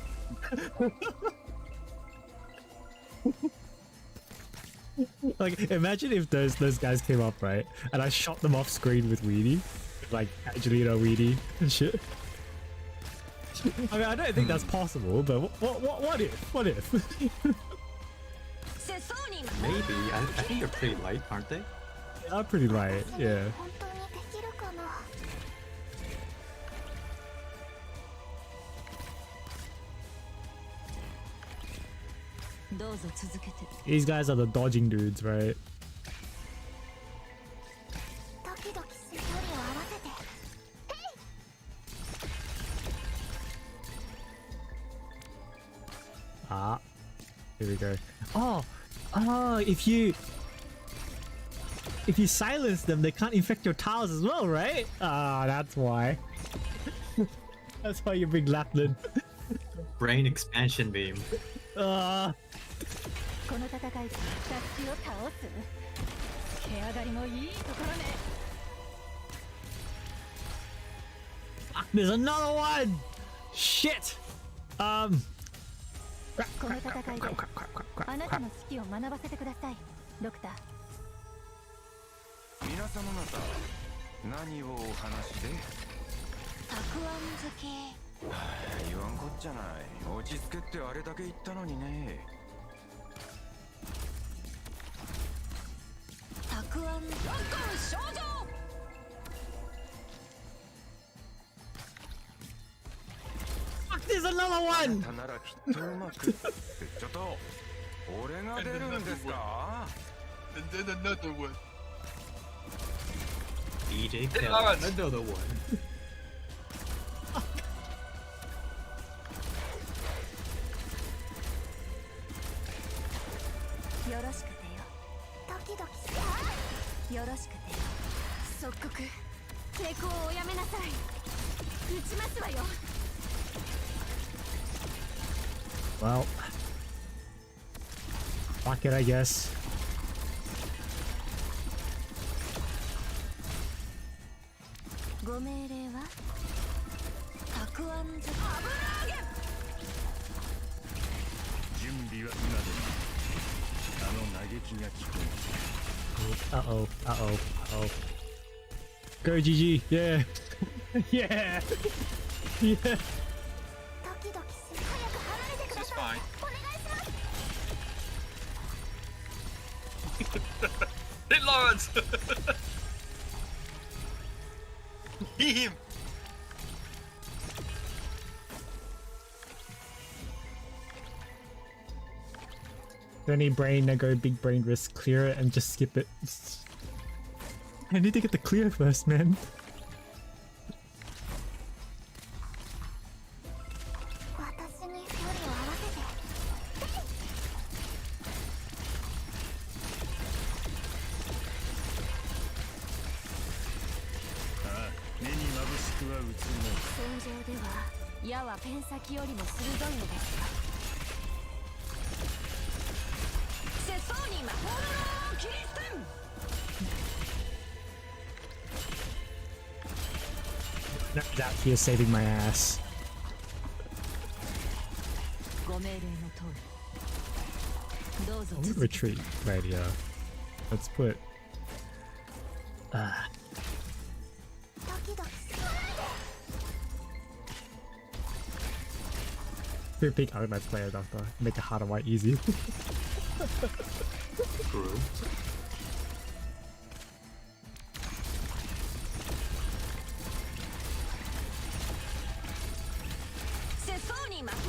S1: Like, imagine if those guys came up, right? And I shot them off screen with Weedy. Like, Angelina Weedy and shit. I mean, I don't think that's possible, but what if? What if?
S5: Maybe. I think they're pretty light, aren't they?
S1: They are pretty light, yeah.
S2: 本当にできるかな。 どうぞ続けて。
S1: These guys are the dodging dudes, right?
S2: ドキドキする距離を合わせて。
S1: Ah, here we go. Oh, if you silence them, they can't infect your tiles as well, right? Ah, that's why. That's why you bring Lapland.
S5: Brain expansion beam.
S2: この戦い、タッチを倒す。毛上がりもいいところね。
S1: Ah, there's another one. Shit.
S2: この戦いであなたの指揮を学ばせてください、ドクター。
S6: 皆様方、何をお話で？
S2: たくあん漬け。
S6: 言わんこっちゃない。落ち着けってあれだけ言ったのにね。
S2: たくあん。ロックン少女。
S1: Fuck Fuck, there's another one!
S6: ならきっとうまくってちょっと俺が出るんですか
S3: And then another one.
S5: DJ
S3: Hey,
S5: Kelly,
S3: Lawrence.
S5: another one.
S2: よろしくてよ。ドキドキしてよろしくてよ。即刻抵抗をおやめなさい。撃ちますわよ。
S1: Well, fuck it, I guess.
S2: ご命令はたくあんじゃ。
S4: 準備は今であの嘆きが聞こえ
S1: Uh-oh, uh-oh, uh-oh. Go, GG. Yeah. Yeah. Yeah.
S2: ドキドキする。早く離れてく
S3: This
S2: だ
S3: is
S2: さい。
S3: fine.
S2: お願いします。
S3: Hit Lawrence! Hit him!
S1: Any brain, I go big brain risk, clear it and just skip it. I need to get the clear first, man.
S2: 私に距離を合わせて。
S4: ああ目にまぶしくは映る
S2: 戦場では矢はペン先よりも鋭いのですか。世相に魔法のキリステン。
S1: That he is saving my ass.
S2: ご命令の通り。どうぞ
S1: I'm
S2: 続
S1: gonna
S2: けて。
S1: retreat right here. Let's put.
S2: ドキドキする。
S1: Pretty big Arknights player, Doctor. Make it hard and white easy.
S5: True.
S2: 世相に魔法の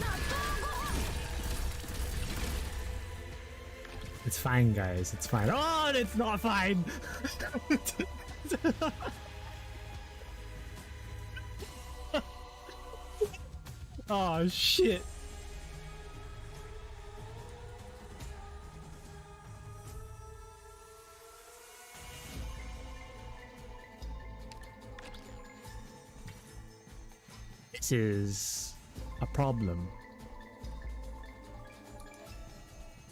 S1: It's fine, guys. It's fine. Oh, it's not fine. Oh shit. This is a problem.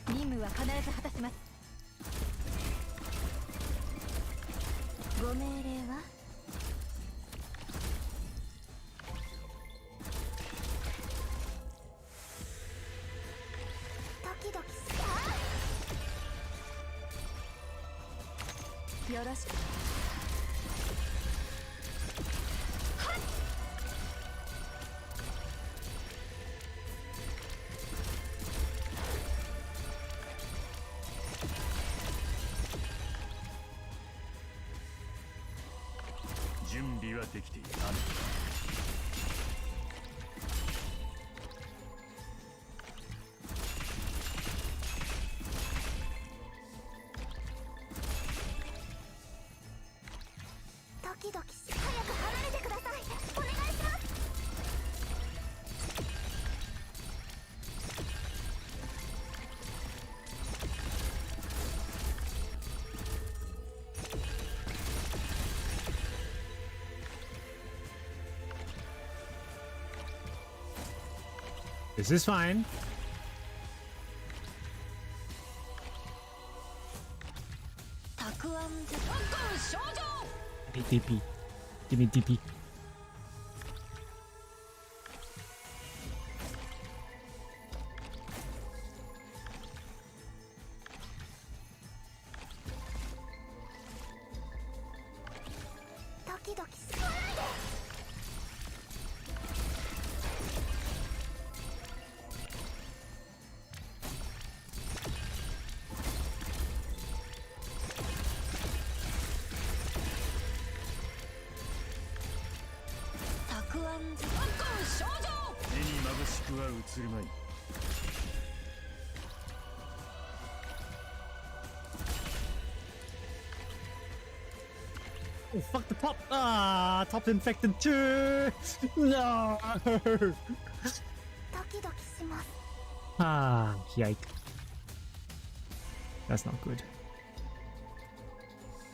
S2: 任務は必ず果たします。ご命令はドキドキする。よろしく。
S4: 準備はできている。
S2: ドキドキする。早く離れてください。お願いします。
S1: This is fine.
S2: たくあんじゃ。特訓症状。
S1: Give me DP. Give me DP.
S2: ドキドキする。
S1: This
S4: する前に
S1: Oh fuck the top! Ah, top infected too. No.
S2: ドキドキします。
S1: Ah, yike. That's not good.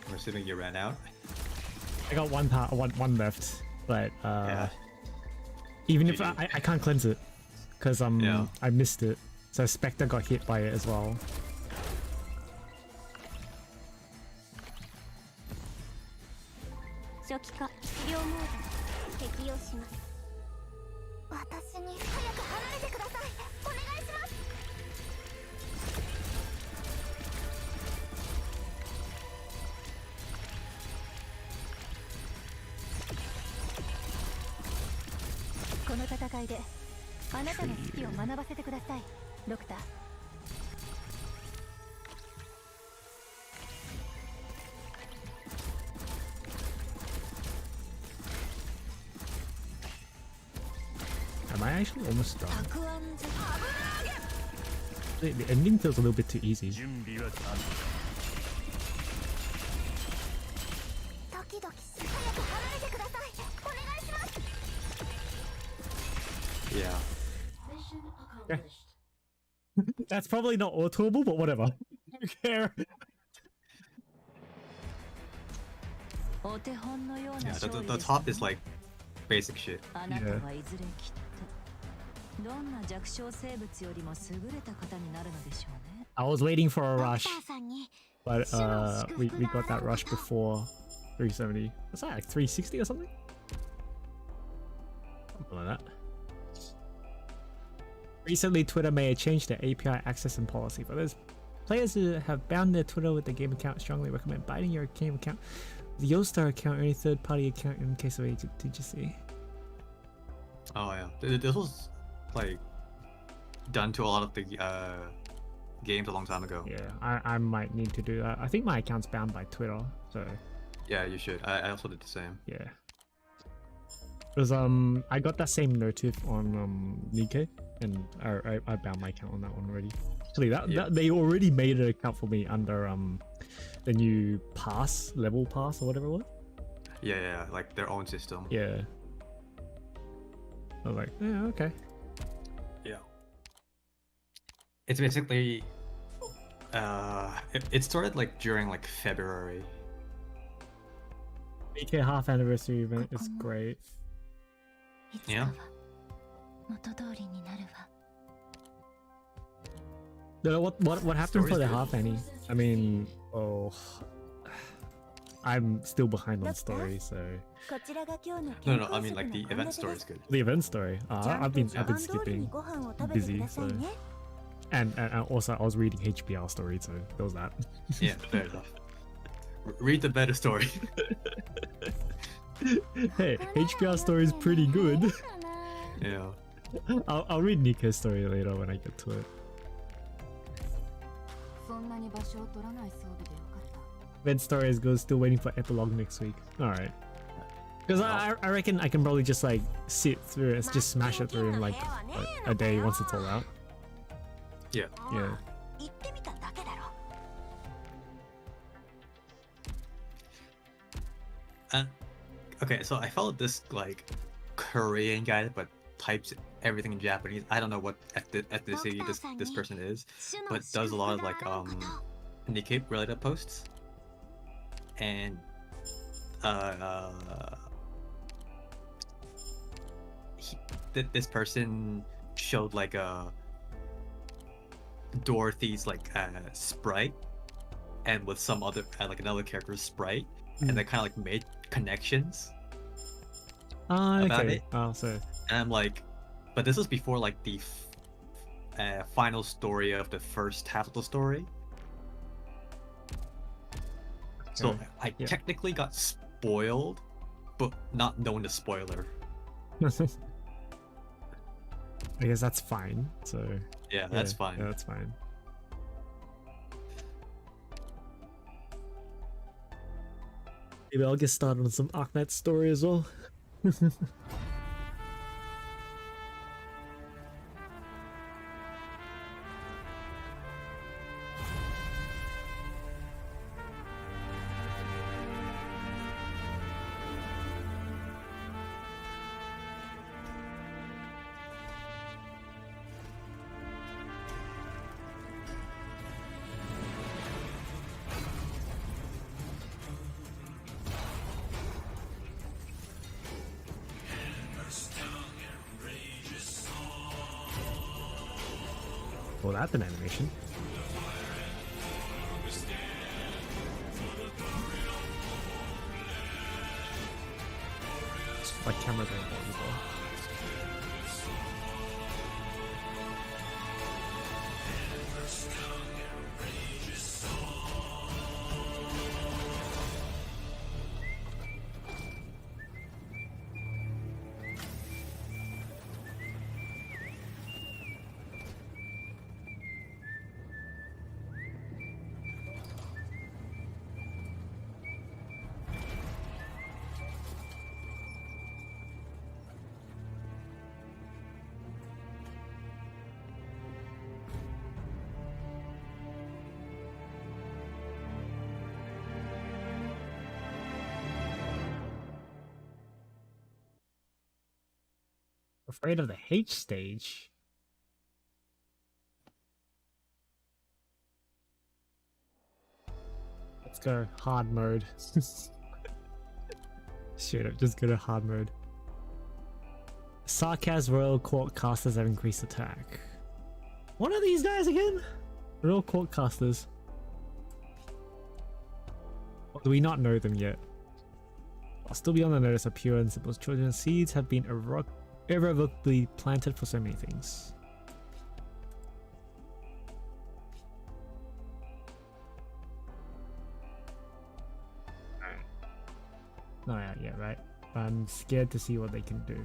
S5: I'm assuming you ran out.
S1: I got one left, but
S5: Yeah.
S1: even if
S5: GG.
S1: I can't cleanse it because
S5: Yeah.
S1: I missed it. So Spectre got hit by it as well.
S2: 初期化治療モード適用します。私に早く離れてください。お願いします。この戦いであなたの指揮を学ばせてください、ドクター。
S1: Am I actually almost done?
S2: たくあんず
S1: The ending feels a little bit too easy.
S4: 準備は完了
S2: ドキドキし早く離れてください。お願いします。
S5: Yeah.
S1: That's probably not autoable, but whatever. I don't care.
S2: お手本のような
S5: Yeah.
S2: 勝
S5: The
S2: 利
S5: the
S2: です
S5: top is like basic shit.
S2: あなたはいずれきっとどんな弱小生物よりも優れた方になるのでしょうね。
S1: I was waiting for a
S2: ドク
S1: rush,
S2: ターさんに
S1: but we got that rush before 370. What's that, like 360 or something? Something like that. Recently, Twitter may have changed their API access and policy. For those players who have bound their Twitter with their game account, strongly recommend binding your game account with the Yostar account or any third-party account in case of agent. Did you see?
S5: Oh yeah. This was like done to a lot of the games a long time ago.
S1: Yeah, I might need to do that. I think my account's bound by Twitter, so
S5: Yeah, you should. I also did the same.
S1: yeah. Because I got that same notif on Nikkei, and I bound my account on that one already. Actually, that they already made an account for me under the new level pass or whatever it was.
S5: Yeah, like their own system.
S1: Yeah. I was like, yeah, okay.
S5: Yeah. It's basically it started like during like February.
S1: Nikkei half anniversary event is great.
S2: いつかは元通りになるわ。
S1: No, what happened for the
S5: Story's
S1: half annie? I mean, oh, I'm still behind on story, so
S2: こちらが今日の
S5: No, I mean like the event story is good.
S1: the event story. I've been skipping, busy, so and also I was reading HBR story, so there was that.
S5: Yeah, fair enough. Read the better story.
S1: Hey, HBR story is pretty good.
S5: Yeah.
S1: I'll read Nikkei's story later when I get to it.
S2: そんなに場所を取らない装備でよかった。
S1: Event story is good. Still waiting for epilogue next week. All right. Because I reckon I can probably just like sit through it, just smash it through in like a day once it's all out.
S5: Yeah.
S1: Yeah.
S2: 行ってみただけだろ。
S5: Okay, so I followed this like Korean guy, but types everything in Japanese. I don't know what ethnicity this person is, but does a lot of like Nikkei related posts. And this person showed like a Dorothy's like sprite, and with some other like another character's sprite, and they kind of like made connections about
S1: Okay.
S5: it.
S1: Oh, so
S5: And I'm like, but this was before like the final story of the first half of the story. So
S1: Okay.
S5: I
S1: Yeah.
S5: technically got spoiled, but not known as spoiler.
S1: I guess that's fine. So
S5: Yeah, that's fine.
S1: Yeah, that's fine. Maybe I'll get started on some Arknights story as well. call that an animation. Like camera going on as well. Afraid of the H stage? Let's go hard mode. Straight up, just go to hard mode. Sarkaz Royal Court Casters have increased attack. What are these guys again? Royal Court Casters. Or do we not know them yet? I'll still be on the notice of pure and simple children. Seeds have been irrevocably planted for so many things. Not out yet, right? I'm scared to see what they can do.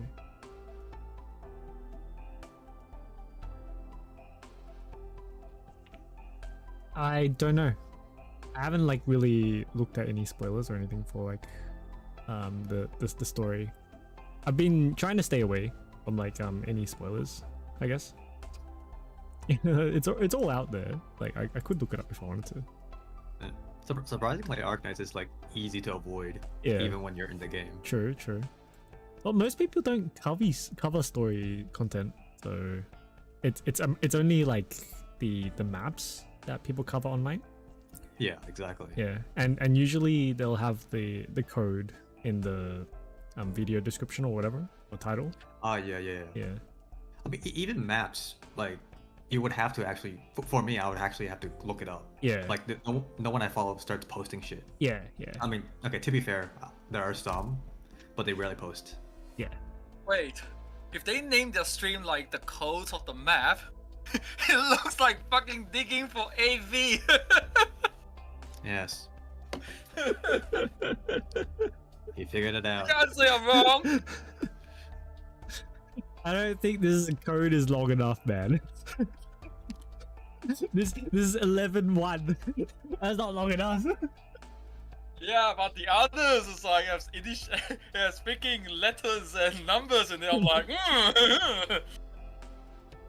S1: I don't know. I haven't like really looked at any spoilers or anything for like the story. I've been trying to stay away from like any spoilers, I guess. it's all out there. Like I could look it up if I wanted to.
S5: Yeah. Surprisingly, Arknights is like easy to avoid, even when you're in the game.
S1: True. Well, most people don't cover story content, so it's only like the maps that people cover online.
S5: Yeah, exactly.
S1: Yeah, and usually they'll have the code in the video description or whatever, or title.
S5: Ah, yeah. I mean, even maps, like you would have to actually, for me, I would actually have to look it up.
S1: Yeah.
S5: Like no one I follow starts posting shit.
S1: Yeah.
S5: I mean, okay, to be fair, there are some, but they rarely post.
S1: Yeah.
S3: Wait, if they name their stream like the codes of the map, it looks like fucking digging for AV.
S5: Yes. You figured it out.
S3: Can't say I'm wrong.
S1: I don't think this code is long enough, man. This is 11-1. That's not long enough.
S3: Yeah, but the others is like speaking letters and numbers, and I'm like,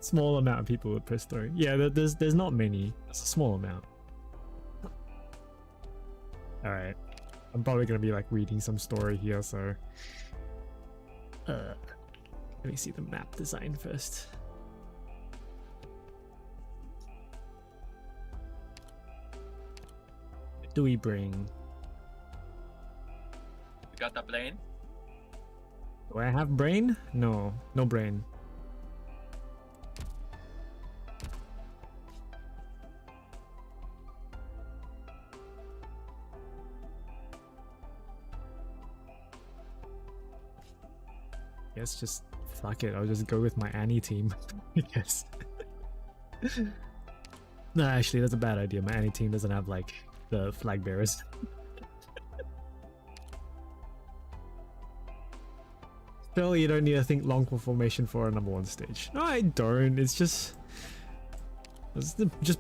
S1: Small amount of people would press story. Yeah, there's not many. It's a small amount. All right, I'm probably gonna be like reading some story here, so let me see the map design first. What do we bring?
S3: You got the plane?
S1: Do I have brain? No brain. Guess just fuck it. I'll just go with my Annie team. I guess. No, actually, that's a bad idea. My Annie team doesn't have like the flag bearers. Still, you don't need to think long for formation for a #1 stage. No, I don't. It's just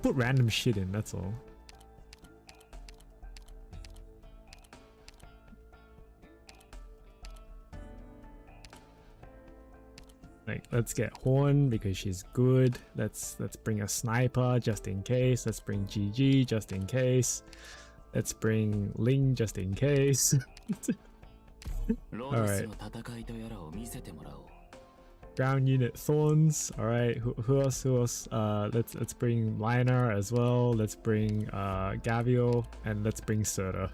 S1: put random shit in. That's all. Like, let's get Horn because she's good. Let's bring a sniper just in case. Let's bring GG just in case. Let's bring Ling just in case. Alright. Ground unit Thorns. Alright, who else? Let's bring Liner as well. Let's bring Gavio, and let's bring Serta.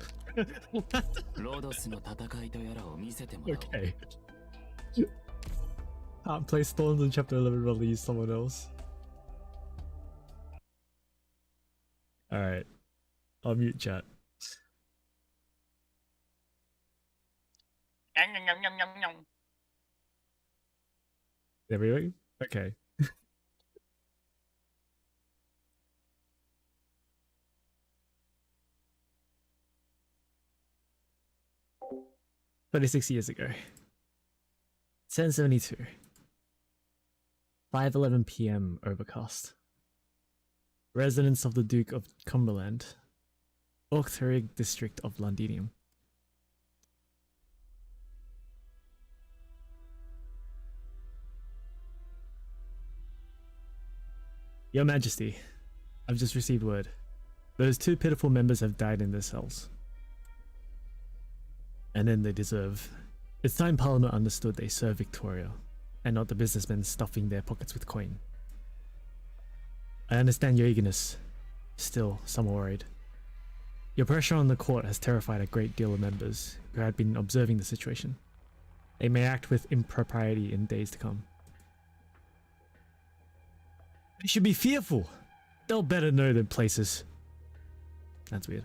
S1: Okay. Can't place Thorns in chapter 11, but I'll use someone else. Alright. I'll mute chat. There we go. Okay. 36 years ago. 1072. 5:11 p.m. overcast. Residents of the Duke of Cumberland, Orkthorpe district of Londinium. Your Majesty, I've just received word. Those two pitiful members have died in their cells. And then they deserve. It's time Parliament understood they serve Victoria, and not the businessmen stuffing their pockets with coin. I understand your eagerness. Still, some are worried. Your pressure on the court has terrified a great deal of members who had been observing the situation. They may act with impropriety in days to come. They should be fearful. They'll better know their places. That's weird.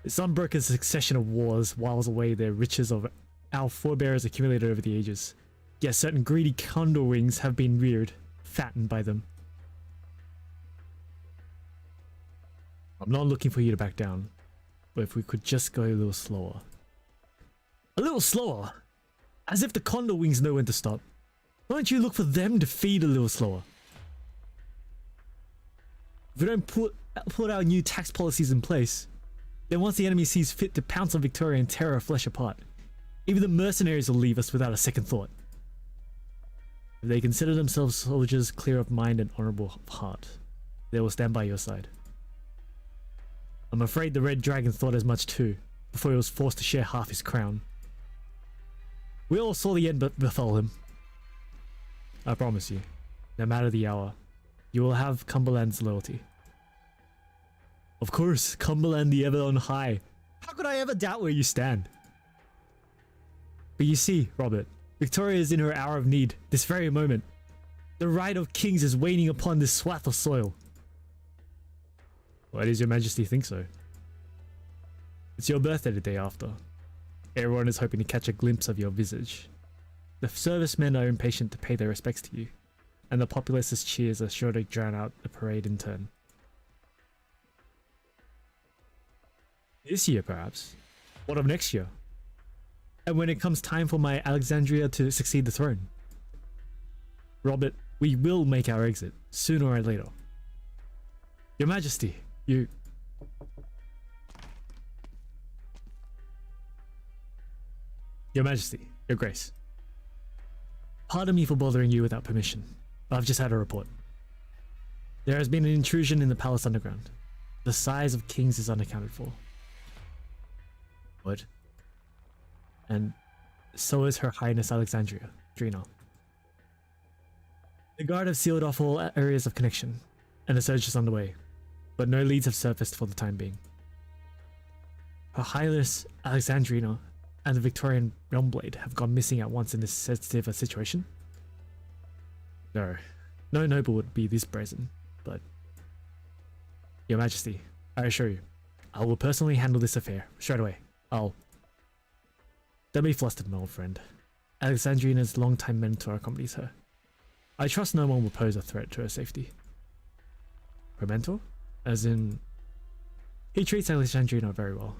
S1: Some broke a succession of wars whiles away their riches of our forebears accumulated over the ages. Yet certain greedy condor wings have been reared, fattened by them. I'm not looking for you to back down, but if we could just go a little slower. A little slower? As if the condor wings know when to stop. Why don't you look for them to feed a little slower? If we don't put our new tax policies in place, then once the enemy sees fit to pounce on Victoria and tear our flesh apart, even the mercenaries will leave us without a second thought. If they consider themselves soldiers clear of mind and honourable of heart, they will stand by your side. I'm afraid the Red Dragon thought as much too, before he was forced to share half his crown. We all saw the end befell him. I promise you, no matter the hour, you will have Cumberland's loyalty. Of course, Cumberland the ever on high. How could I ever doubt where you stand? But you see, Robert, Victoria is in her hour of need, this very moment. The right of kings is waning upon this swath of soil. Why does your majesty think so? It's your birthday the day after. Everyone is hoping to catch a glimpse of your visage. The servicemen are impatient to pay their respects to you, and the populace's cheers are sure to drown out the parade in turn. This year, perhaps. What of next year? And when it comes time for my Alexandria to succeed the throne? Robert, we will make our exit, sooner or later. Your Majesty, you... Your Majesty, Your Grace. Pardon me for bothering you without permission, but I've just had a report. There has been an intrusion in the palace underground. The size of kings is unaccounted for. What? And so is Her Highness Alexandria, Drina. The guard have sealed off all areas of connection, and the search is underway, but no leads have surfaced for the time being. Her Highness Alexandrina and the Victorian Realmblade have gone missing at once in this sensitive a situation? No noble would be this brazen, but... Your Majesty, I assure you, I will personally handle this affair, straight away. Don't be flustered, my old friend. Alexandrina's longtime mentor accompanies her. I trust no one will pose a threat to her safety. Her mentor? As in... He treats Alexandrina very well.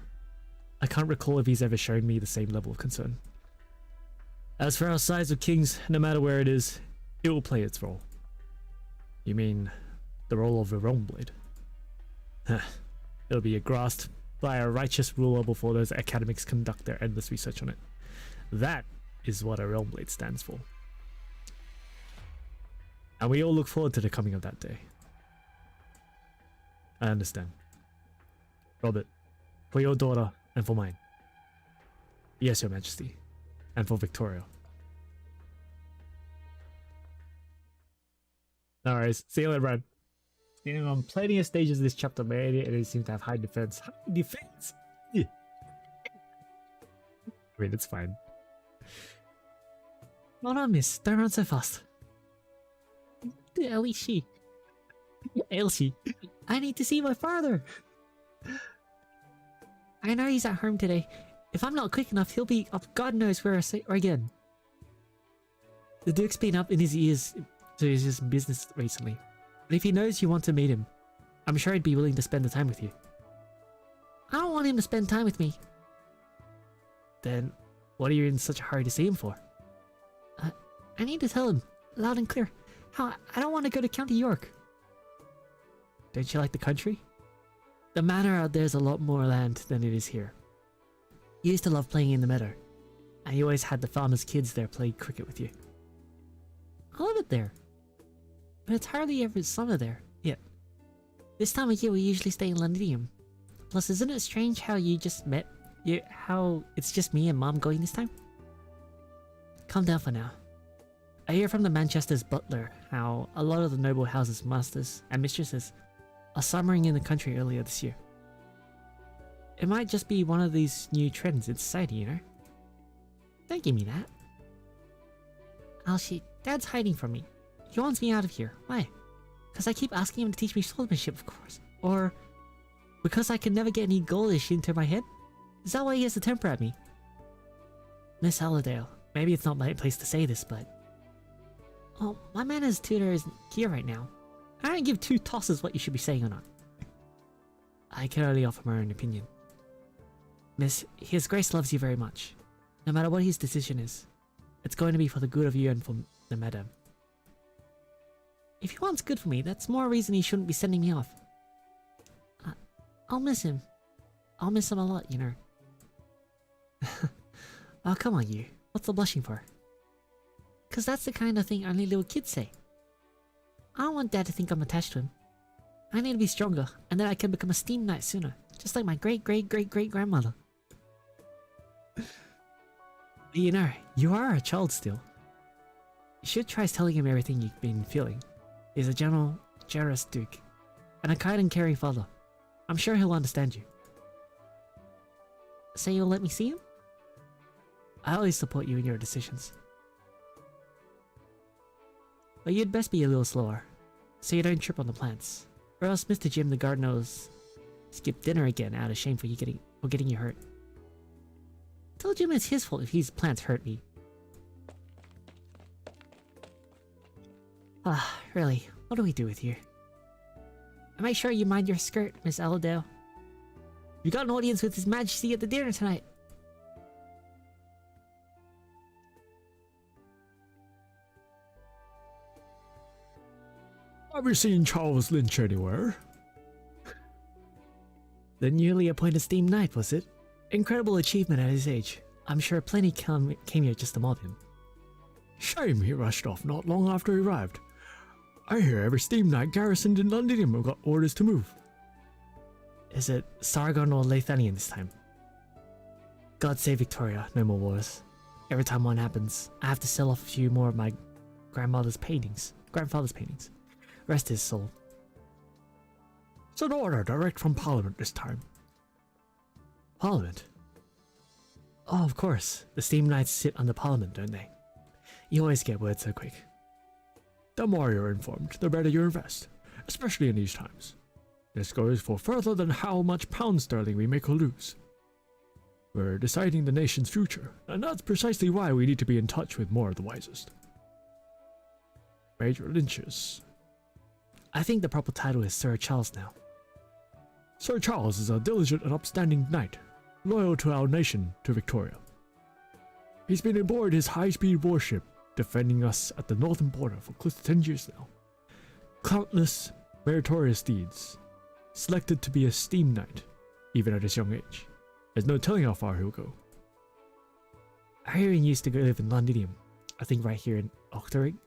S1: I can't recall if he's ever shown me the same level of concern. As for our size of kings, no matter where it is, it will play its role. You mean, the role of a Realmblade? It'll be grasped by a righteous ruler before those academics conduct their endless research on it. That is what a Realmblade stands for. And we all look forward to the coming of that day. I understand. Robert, for your daughter and for mine. Yes, Your Majesty. And for Victoria. No worries. See you later, Brad. Standing on plenty of stages of this chapter, man, and it seems to have high defense. High defense? Yeah. I mean, it's fine. Hold on, miss. Don't run so fast. Elsie. Elsie. I need to see my father! I know he's at home today. If I'm not quick enough, he'll be up God knows where again. The Duke's been up in his ears to his business recently. But if he knows you want to meet him, I'm sure he'd be willing to spend the time with you. I don't want him to spend time with me. Then, what are you in such a hurry to see him for? I need to tell him, loud and clear, how I don't want to go to County York. Don't you like the country? The manor out there is a lot more land than it is here. You used to love playing in the meadow, and you always had the farmers' kids there play cricket with you. I love it there, but it's hardly ever summer there, yet. This time of year we usually stay in Londinium. Plus, isn't it strange how you just met? How it's just me and Mom going this time? Calm down for now. I hear from the Manchester's butler how a lot of the noble houses' masters and mistresses are summering in the country earlier this year. It might just be one of these new trends in society, you know? Don't give me that. Alshi, Dad's hiding from me. He wants me out of here. Why? Because I keep asking him to teach me swordsmanship, of course. Or because I can never get any goldish into my head? Is that why he has a temper at me? Miss Allerdale, maybe it's not my place to say this, but... Oh, my manners tutor isn't here right now. I don't give two tosses what you should be saying or not. I can only offer my own opinion. Miss, His Grace loves you very much. No matter what his decision is, it's going to be for the good of you and for the madam. If he wants good for me, that's more reason he shouldn't be sending me off. I'll miss him. I'll miss him a lot, you know. Oh, come on, you. What's the blushing for? Because that's the kind of thing only little kids say. I don't want Dad to think I'm attached to him. I need to be stronger, and then I can become a steam knight sooner, just like my great-great-great-great-grandmother. You know, you are a child still. You should try telling him everything you've been feeling. He's a gentle, generous duke, and a kind and caring father. I'm sure he'll understand you. So you'll let me see him? I always support you in your decisions. But you'd best be a little slower, so you don't trip on the plants. Or else Mr. Jim the gardener will skip dinner again out of shame for getting you hurt. Tell Jim it's his fault if his plants hurt me. Ah, really, what do we do with you? And make sure you mind your skirt, Miss Allerdale. You got an audience with His Majesty at the dinner tonight.
S8: Have you seen Charles Lynch anywhere?
S1: The newly appointed Steam Knight, was it? Incredible achievement at his age. I'm sure plenty came here just to mob him.
S8: Shame he rushed off not long after he arrived. I hear every Steam Knight garrisoned in Londinium got orders to move.
S1: Is it Sargon or Lathanian this time? God save Victoria, no more wars. Every time one happens, I have to sell off a few more of my grandfather's paintings. Rest his soul.
S8: It's an order direct from Parliament this time.
S1: Parliament? Oh, of course. The Steam Knights sit under Parliament, don't they? You always get word so quick.
S8: The more you're informed, the better you invest, especially in these times. This goes for further than how much pound sterling we make or lose. We're deciding the nation's future, and that's precisely why we need to be in touch with more of the wisest. Major Lynch's.
S1: I think the proper title is Sir Charles now.
S8: Sir Charles is a diligent and upstanding knight, loyal to our nation, to Victoria. He's been aboard his high-speed warship, defending us at the northern border for close to 10 years now. Countless meritorious deeds. Selected to be a steam knight, even at his young age. There's no telling how far he'll go.
S1: I hear he used to live in Londinium, I think right here in Octoring.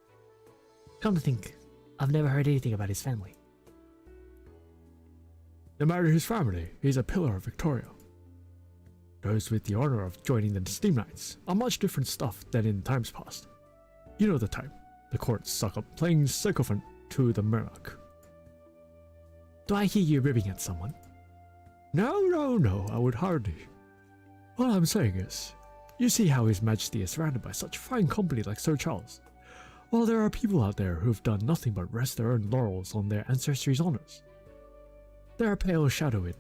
S1: Come to think, I've never heard anything about his family.
S8: No matter his family, he's a pillar of Victoria. Those with the honor of joining the Steam Knights are much different stuff than in times past. You know the type, the court suck up playing sycophant to the monarch.
S1: Do I hear you ribbing at someone?
S8: No, I would hardly. What I'm saying is, you see how His Majesty is surrounded by such fine company like Sir Charles, while there are people out there who've done nothing but rest their own laurels on their ancestry's honors. They're a pale shadow in.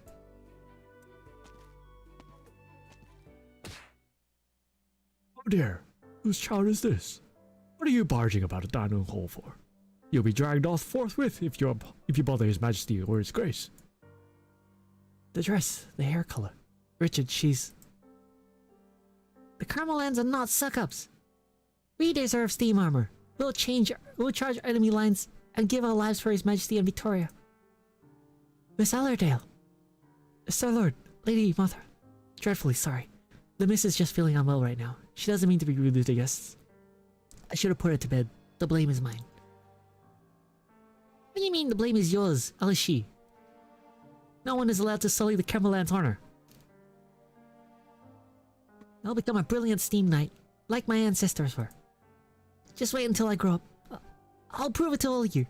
S8: Oh dear, whose child is this? What are you barging about a dining hall for? You'll be dragged off forthwith if you bother His Majesty or His Grace.
S1: The dress, the hair color. Richard, she's... The Carmelans are not suck-ups. We deserve steam armor. We'll charge enemy lines and give our lives for His Majesty and Victoria. Miss Allerdale. Sir Lord, Lady Mother. Dreadfully sorry. The miss is just feeling unwell right now. She doesn't mean to be rude to the guests. I should have put her to bed. The blame is mine. What do you mean the blame is yours, Alishi? No one is allowed to sully the Camelland's honor. I'll become a brilliant steam knight, like my ancestors were. Just wait until I grow up. I'll prove it to all of you.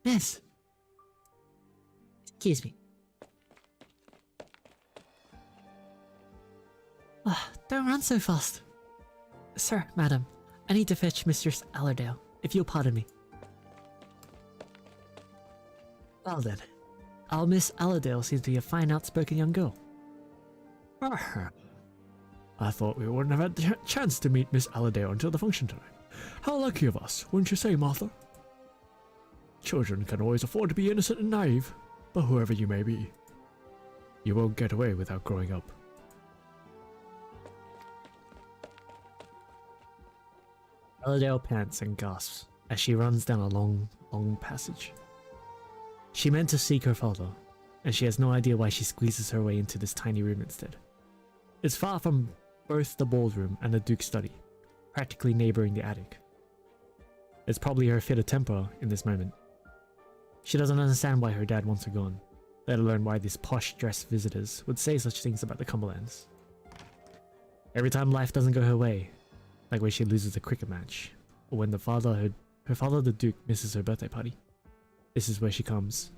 S1: Yes. Excuse me. Don't run so fast. Sir, madam, I need to fetch Mistress Allerdale, if you'll pardon me. Well then, our Miss Allerdale seems to be a fine outspoken young girl.
S8: I thought we wouldn't have had the chance to meet Miss Allerdale until the function tonight. How lucky of us, wouldn't you say, Martha? Children can always afford to be innocent and naive, but whoever you may be, you won't get away without growing up.
S1: Allerdale pants and gasps as she runs down a long, long passage. She meant to seek her father, and she has no idea why she squeezes her way into this tiny room instead. It's far from both the ballroom and the Duke's study, practically neighboring the attic. It's probably her fit of temper in this moment. She doesn't understand why her dad wants her gone, let alone why these posh-dressed visitors would say such things about the Cumberlands. Every time life doesn't go her way, like when she loses a cricket match, or when her father the Duke misses her birthday party, this is where she comes,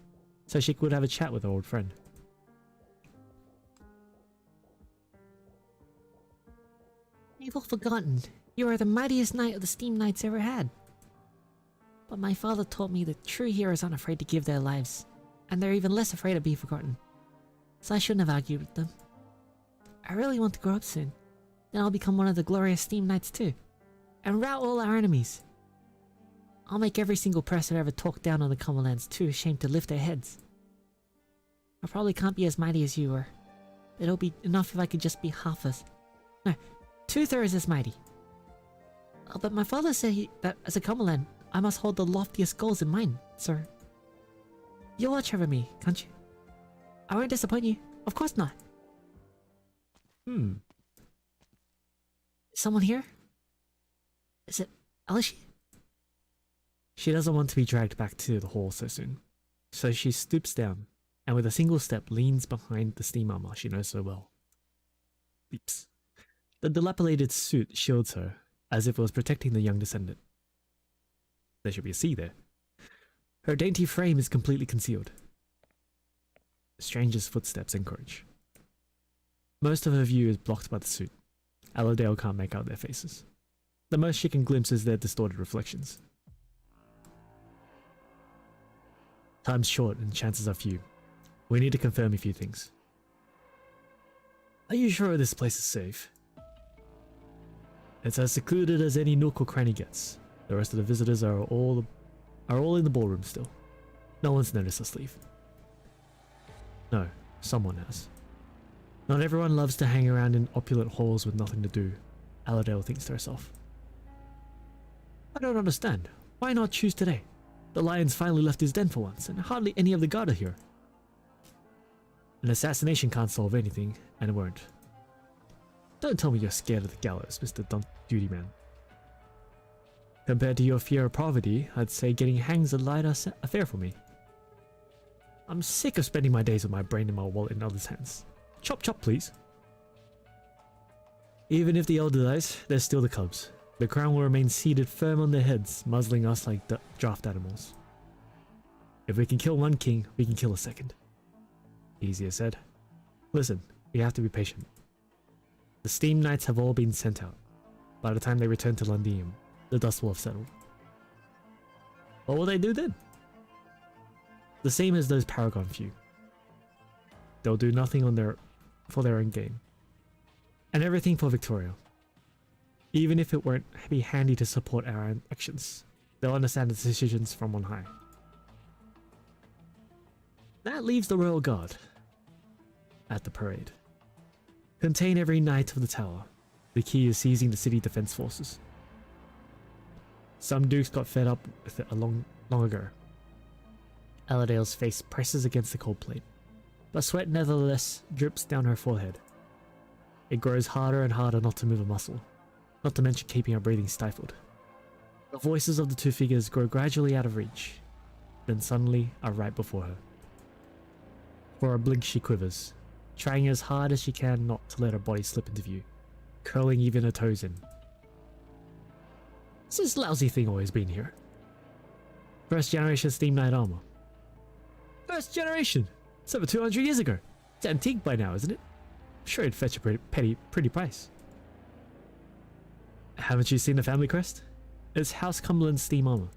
S1: so she could have a chat with her old friend. You've all forgotten. You are the mightiest knight of the Steam Knights ever had. But my father taught me that true heroes aren't afraid to give their lives, and they're even less afraid of being forgotten. So I shouldn't have argued with them. I really want to grow up soon. Then I'll become one of the glorious Steam Knights too, and rout all our enemies. I'll make every single person who ever talked down on the Cumberlands too ashamed to lift their heads. I probably can't be as mighty as you are. It'll be enough if I could just be half as... No, 2/3 as mighty. But my father said that as a Cumberland, I must hold the loftiest goals in mind, sir. You'll watch over me, can't you? I won't disappoint you. Of course not. Someone here? Is it Alishi? She doesn't want to be dragged back to the hall so soon, so she stoops down and with a single step leans behind the steam armor she knows so well. Beeps. The dilapidated suit shields her as if it was protecting the young descendant. There should be a C there. Her dainty frame is completely concealed. The stranger's footsteps encroach. Most of her view is blocked by the suit. Allerdale can't make out their faces. The most she can glimpse is their distorted reflections. Time's short and chances are few. We need to confirm a few things. Are you sure this place is safe? It's as secluded as any nook or cranny gets. The rest of the visitors are all in the ballroom still. No one's noticed us leave. No, someone has. Not everyone loves to hang around in opulent halls with nothing to do, Allerdale thinks to herself. I don't understand. Why not choose today? The lion's finally left his den for once, and hardly any of the guard are here. An assassination can't solve anything, and it won't. Don't tell me you're scared of the gallows, Mr. Duty Man. Compared to your fear of poverty, I'd say getting hanged's a lighter affair for me. I'm sick of spending my days with my brain and my wallet in others' hands. Chop chop, please. Even if the elder dies, there's still the cubs. The crown will remain seated firm on their heads, muzzling us like draft animals. If we can kill one king, we can kill a second. Easier said. Listen, we have to be patient. The Steam Knights have all been sent out. By the time they return to Londinium, the dust will have settled. What will they do then? The same as those Paragon few. They'll do nothing for their own gain. And everything for Victoria. Even if it won't be handy to support our actions, they'll understand the decisions from on high. That leaves the Royal Guard at the parade. Contain every knight of the tower. The key is seizing the city defense forces. Some dukes got fed up with it long ago. Aladale's face presses against the cold plate, but sweat nevertheless drips down her forehead. It grows harder and harder not to move a muscle, not to mention keeping her breathing stifled. The voices of the two figures grow gradually out of reach, then suddenly are right before her. For a blink she quivers, trying as hard as she can not to let her body slip into view, curling even her toes in. Has this lousy thing always been here? First generation Steam Knight armor. First generation! It's over 200 years ago. It's antique by now, isn't it? I'm sure it'd fetch a pretty price. Haven't you seen the family crest? It's House Cumberland's steam armor.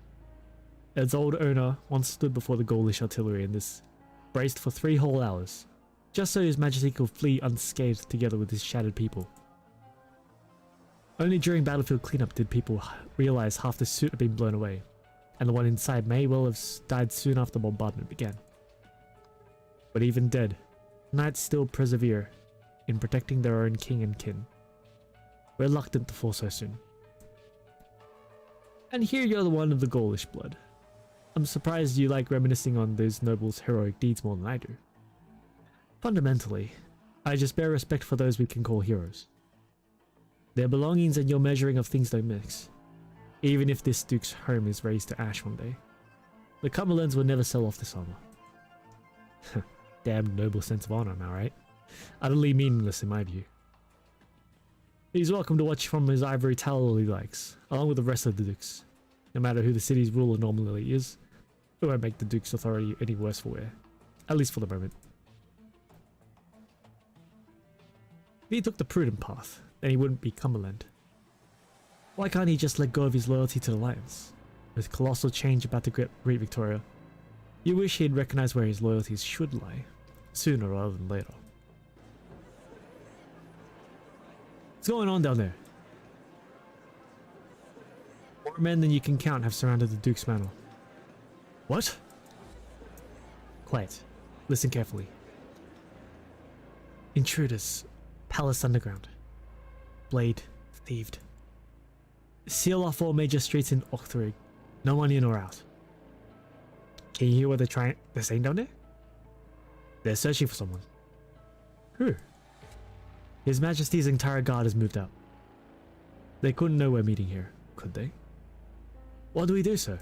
S1: Its old owner once stood before the Gaulish artillery in this, braced for 3 whole hours, just so His Majesty could flee unscathed together with his shattered people. Only during battlefield cleanup did people realize half the suit had been blown away, and the one inside may well have died soon after bombardment began. But even dead, knights still persevere in protecting their own king and kin, reluctant to fall so soon. And here you're the one of the Gaulish blood. I'm surprised you like reminiscing on those nobles' heroic deeds more than I do. Fundamentally, I just bear respect for those we can call heroes. Their belongings and your measuring of things don't mix, even if this duke's home is raised to ash one day. The Cumberlands will never sell off this armor. Damn noble sense of honor, am I right? Utterly meaningless in my view. He's welcome to watch from his ivory tower all he likes, along with the rest of the dukes. No matter who the city's ruler normally is, it won't make the duke's authority any worse for wear, at least for the moment. If he took the prudent path, then he wouldn't be Cumberland. Why can't he just let go of his loyalty to the Lions? With colossal change about to greet Victoria, you wish he'd recognize where his loyalties should lie, sooner rather than later. What's going on down there? More men than you can count have surrounded the Duke's manor. What? Quiet. Listen carefully. Intruders. Palace underground. Blade. Thieved. Seal off all major streets in Ochterig. No one in or out. Can you hear what they're saying down there? They're searching for someone. Who? His Majesty's entire guard has moved out. They couldn't know we're meeting here, could they? What do we do, sir?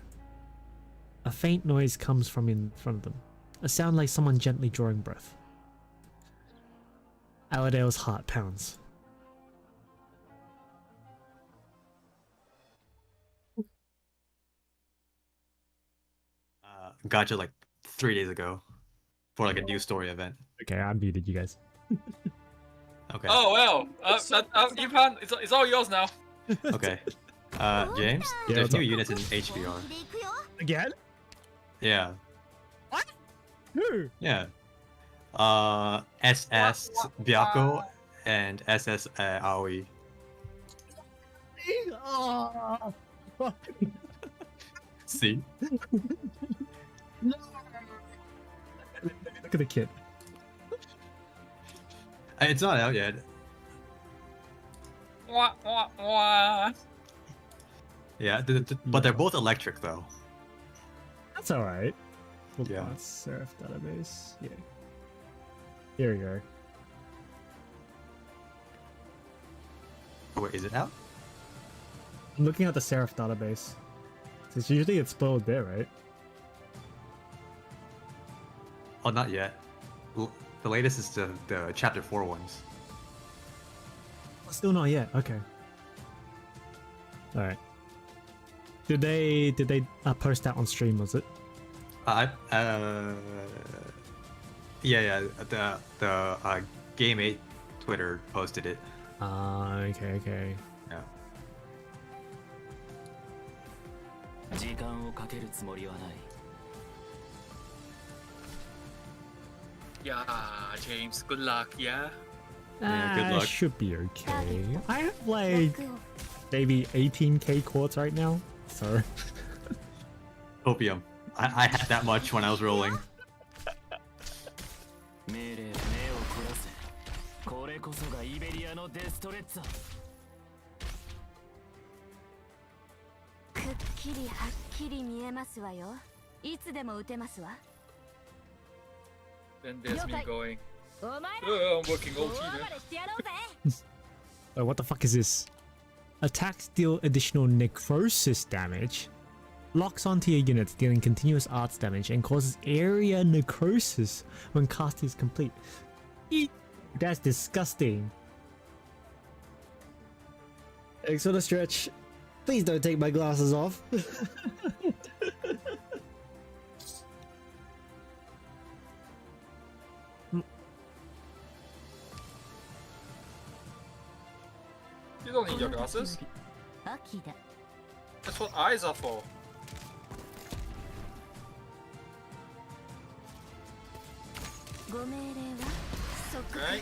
S1: A faint noise comes from in front of them. A sound like someone gently drawing breath. Aladale's heart pounds.
S5: Gacha like 3 days ago for like a news story event.
S1: Okay, I unmuted you guys.
S5: Okay.
S3: Oh well, Ivan, it's all yours now.
S5: Okay. James,
S1: Yeah,
S5: there's
S1: what's
S5: new
S1: up?
S5: units in HBR.
S1: Again?
S5: Yeah.
S1: Who?
S5: Yeah. SS Byako and SS Aoi.
S1: Oh,
S5: See?
S1: look at the kid.
S5: It's not out yet.
S3: Wah, wah, wah.
S5: Yeah, but they're both electric though.
S1: That's alright.
S5: Yeah.
S1: Serif database. Yeah. Here we go.
S5: Oh, wait, is it out?
S1: I'm looking at the Serif database. It's usually it's spoiled there, right?
S5: Oh, not yet. The latest is the chapter 4 ones.
S1: Still not yet. Okay. All right. Did they post that on stream? Was it?
S5: Yeah. The Game 8 Twitter posted it.
S1: Okay.
S5: Yeah.
S7: 時間をかけるつもりはない。
S3: Yeah, James, good luck, yeah?
S5: Yeah, good luck.
S1: Should be okay. I have like maybe 18k quartz right now, so
S5: Opium. I had that much when I was rolling.
S7: 命令目を凝らせ。これこそがイベリアのデストレッツァ。
S2: くっきりはっきり見えますわよ。いつでも撃てますわ。
S3: Then there's me going.
S2: お前ら
S3: Oh, I'm working
S2: 大
S3: OT,
S2: 暴
S3: man.
S2: れしてやろうぜ。
S1: oh, what the fuck is this? Attacks deal additional necrosis damage. Locks onto your units, dealing continuous arts damage and causes area necrosis when cast is complete. Eek. That's disgusting. Thanks for the stretch. Please don't take my glasses off.
S3: You don't need your glasses.
S2: 秋だ。
S3: That's what eyes are for.
S2: ご命令は即
S3: Right?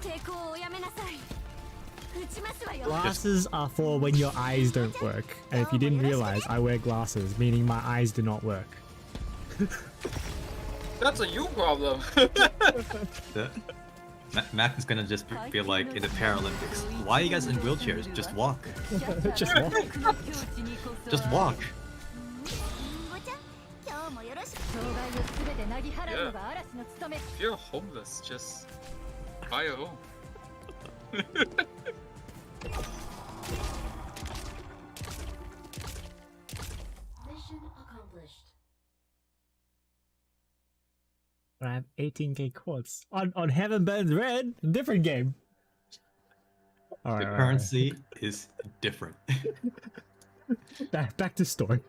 S2: 抵抗をおやめなさい。撃ちますわよ。
S1: Glasses are for when your eyes don't work. And if you didn't realize, I wear glasses, meaning my eyes do not work.
S3: That's a you problem.
S5: Mac is gonna just feel like in the Paralympics. Why are you guys in wheelchairs? Just walk.
S1: Just walk.
S5: Just walk.
S2: 今日もよろしく。障害をすべてなぎ払うのが嵐の務め。
S3: If you're homeless, just buy a home.
S2: Mission accomplished.
S1: I have 18k quartz on Heaven Burns Red, different game. All
S5: The
S1: right,
S5: currency is different.
S1: back to story.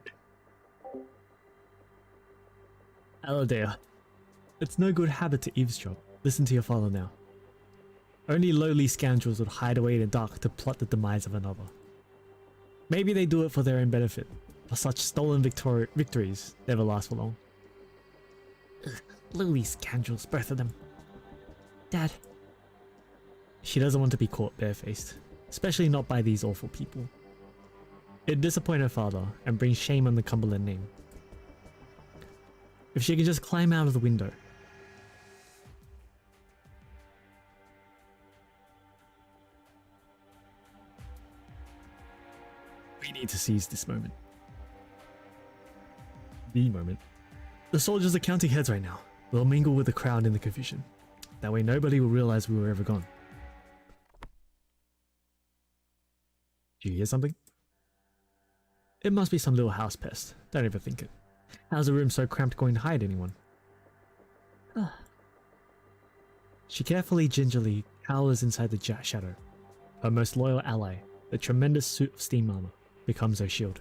S1: Aladea, it's no good habit to eavesdrop. Listen to your father now. Only lowly scoundrels would hide away in the dark to plot the demise of another. Maybe they do it for their own benefit, but such stolen victories never last for long. Ugh, lowly scoundrels, both of them. Dad. She doesn't want to be caught barefaced, especially not by these awful people. It'd disappoint her father and bring shame on the Cumberland name. If she could just climb out of the window. We need to seize this moment. The moment. The soldiers are counting heads right now. We'll mingle with the crowd in the confusion. That way nobody will realize we were ever gone. Do you hear something? It must be some little house pest. Don't overthink it. How's a room so cramped going to hide anyone? She carefully, gingerly cowers inside the shadow. Her most loyal ally, the tremendous suit of steam armor, becomes her shield.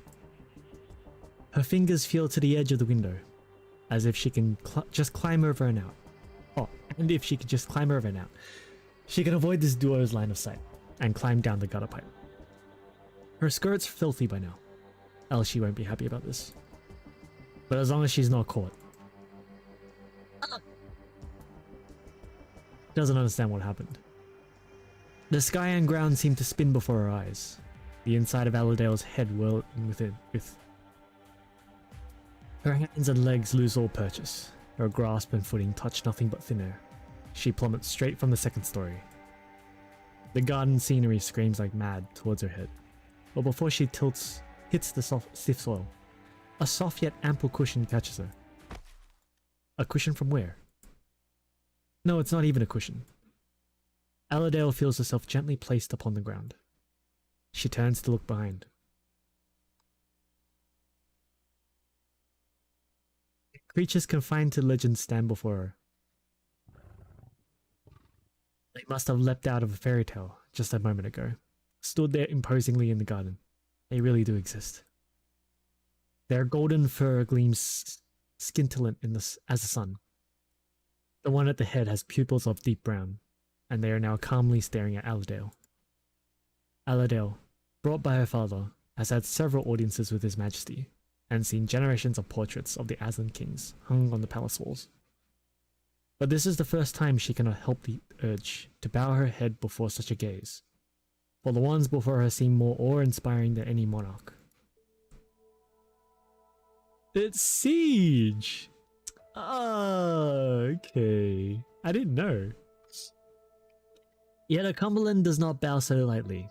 S1: Her fingers feel to the edge of the window, as if she can just climb over and out. Oh, and if she could just climb over and out, she can avoid this duo's line of sight and climb down the gutter pipe. Her skirt's filthy by now, else she won't be happy about this. But as long as she's not caught. Doesn't understand what happened. The sky and ground seem to spin before her eyes, the inside of Aladale's head whirling with her hands and legs lose all purchase. Her grasp and footing touch nothing but thin air. She plummets straight from the second story. The garden scenery screams like mad towards her head, but before she hits the stiff soil, a soft yet ample cushion catches her. A cushion from where? No, it's not even a cushion. Aladale feels herself gently placed upon the ground. She turns to look behind. Creatures confined to legend stand before her. They must have leapt out of a fairy tale just a moment ago, stood there imposingly in the garden. They really do exist. Their golden fur gleams scintillant as the sun. The one at the head has pupils of deep brown, and they are now calmly staring at Aladale. Aladale, brought by her father, has had several audiences with His Majesty, and seen generations of portraits of the Aslan kings hung on the palace walls. but this is the first time she cannot help the urge to bow her head before such a gaze, for the ones before her seem more awe-inspiring than any monarch. It's Siege! Okay. I didn't know. Yet a Cumberland does not bow so lightly.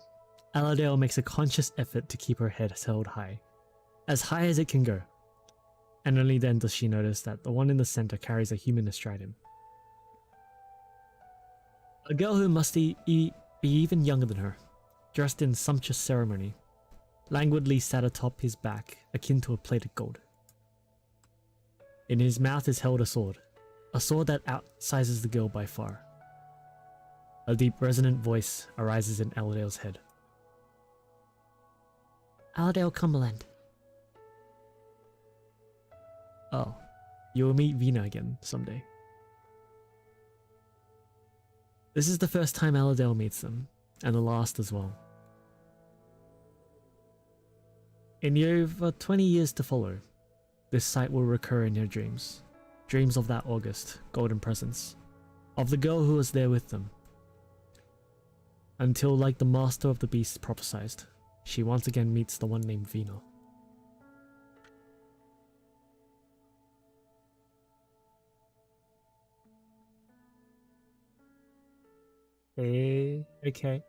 S1: Aladale makes a conscious effort to keep her head held high as it can go. And only then does she notice that the one in the center carries a human astride him. A girl who must be even younger than her, dressed in sumptuous ceremony, languidly sat atop his back, akin to a plate of gold. In his mouth is held a sword that outsizes the girl by far. A deep resonant voice arises in Aladale's head. Aladale Cumberland. Oh, you will meet Vina again someday. This is the first time Aladale meets them, and the last as well. In the over 20 years to follow, this sight will recur in your dreams. Dreams of that August, golden presence, of the girl who was there with them. Until, like the master of the beasts prophesied, she once again meets the one named Vina. Okay.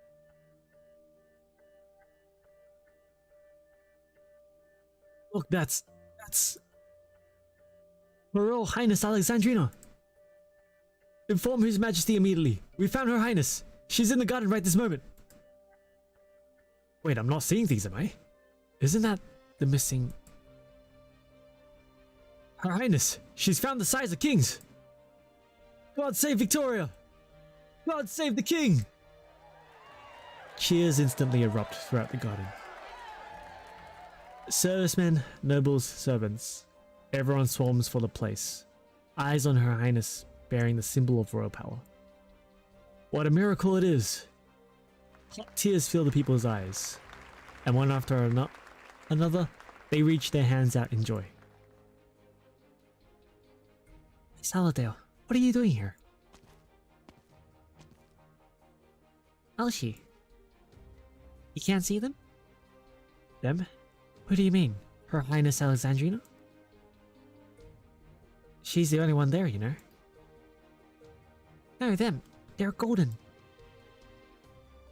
S1: Look, that's Her Royal Highness Alexandrina. Inform His Majesty immediately. We found Her Highness. She's in the garden right this moment. Wait, I'm not seeing things, am I? Isn't that the missing... Her Highness, she's found the size of kings. God save Victoria. God save the king. Cheers instantly erupt throughout the garden. Servicemen, nobles, servants. Everyone swarms for the place. Eyes on Her Highness bearing the symbol of royal power. What a miracle it is. Hot tears fill the people's eyes. And one after another, they reach their hands out in joy. Miss Aladale, what are you doing here? Alshi. You can't see them? Them? Who do you mean? Her Highness Alexandrina? She's the only one there, you know. No, them. They're golden.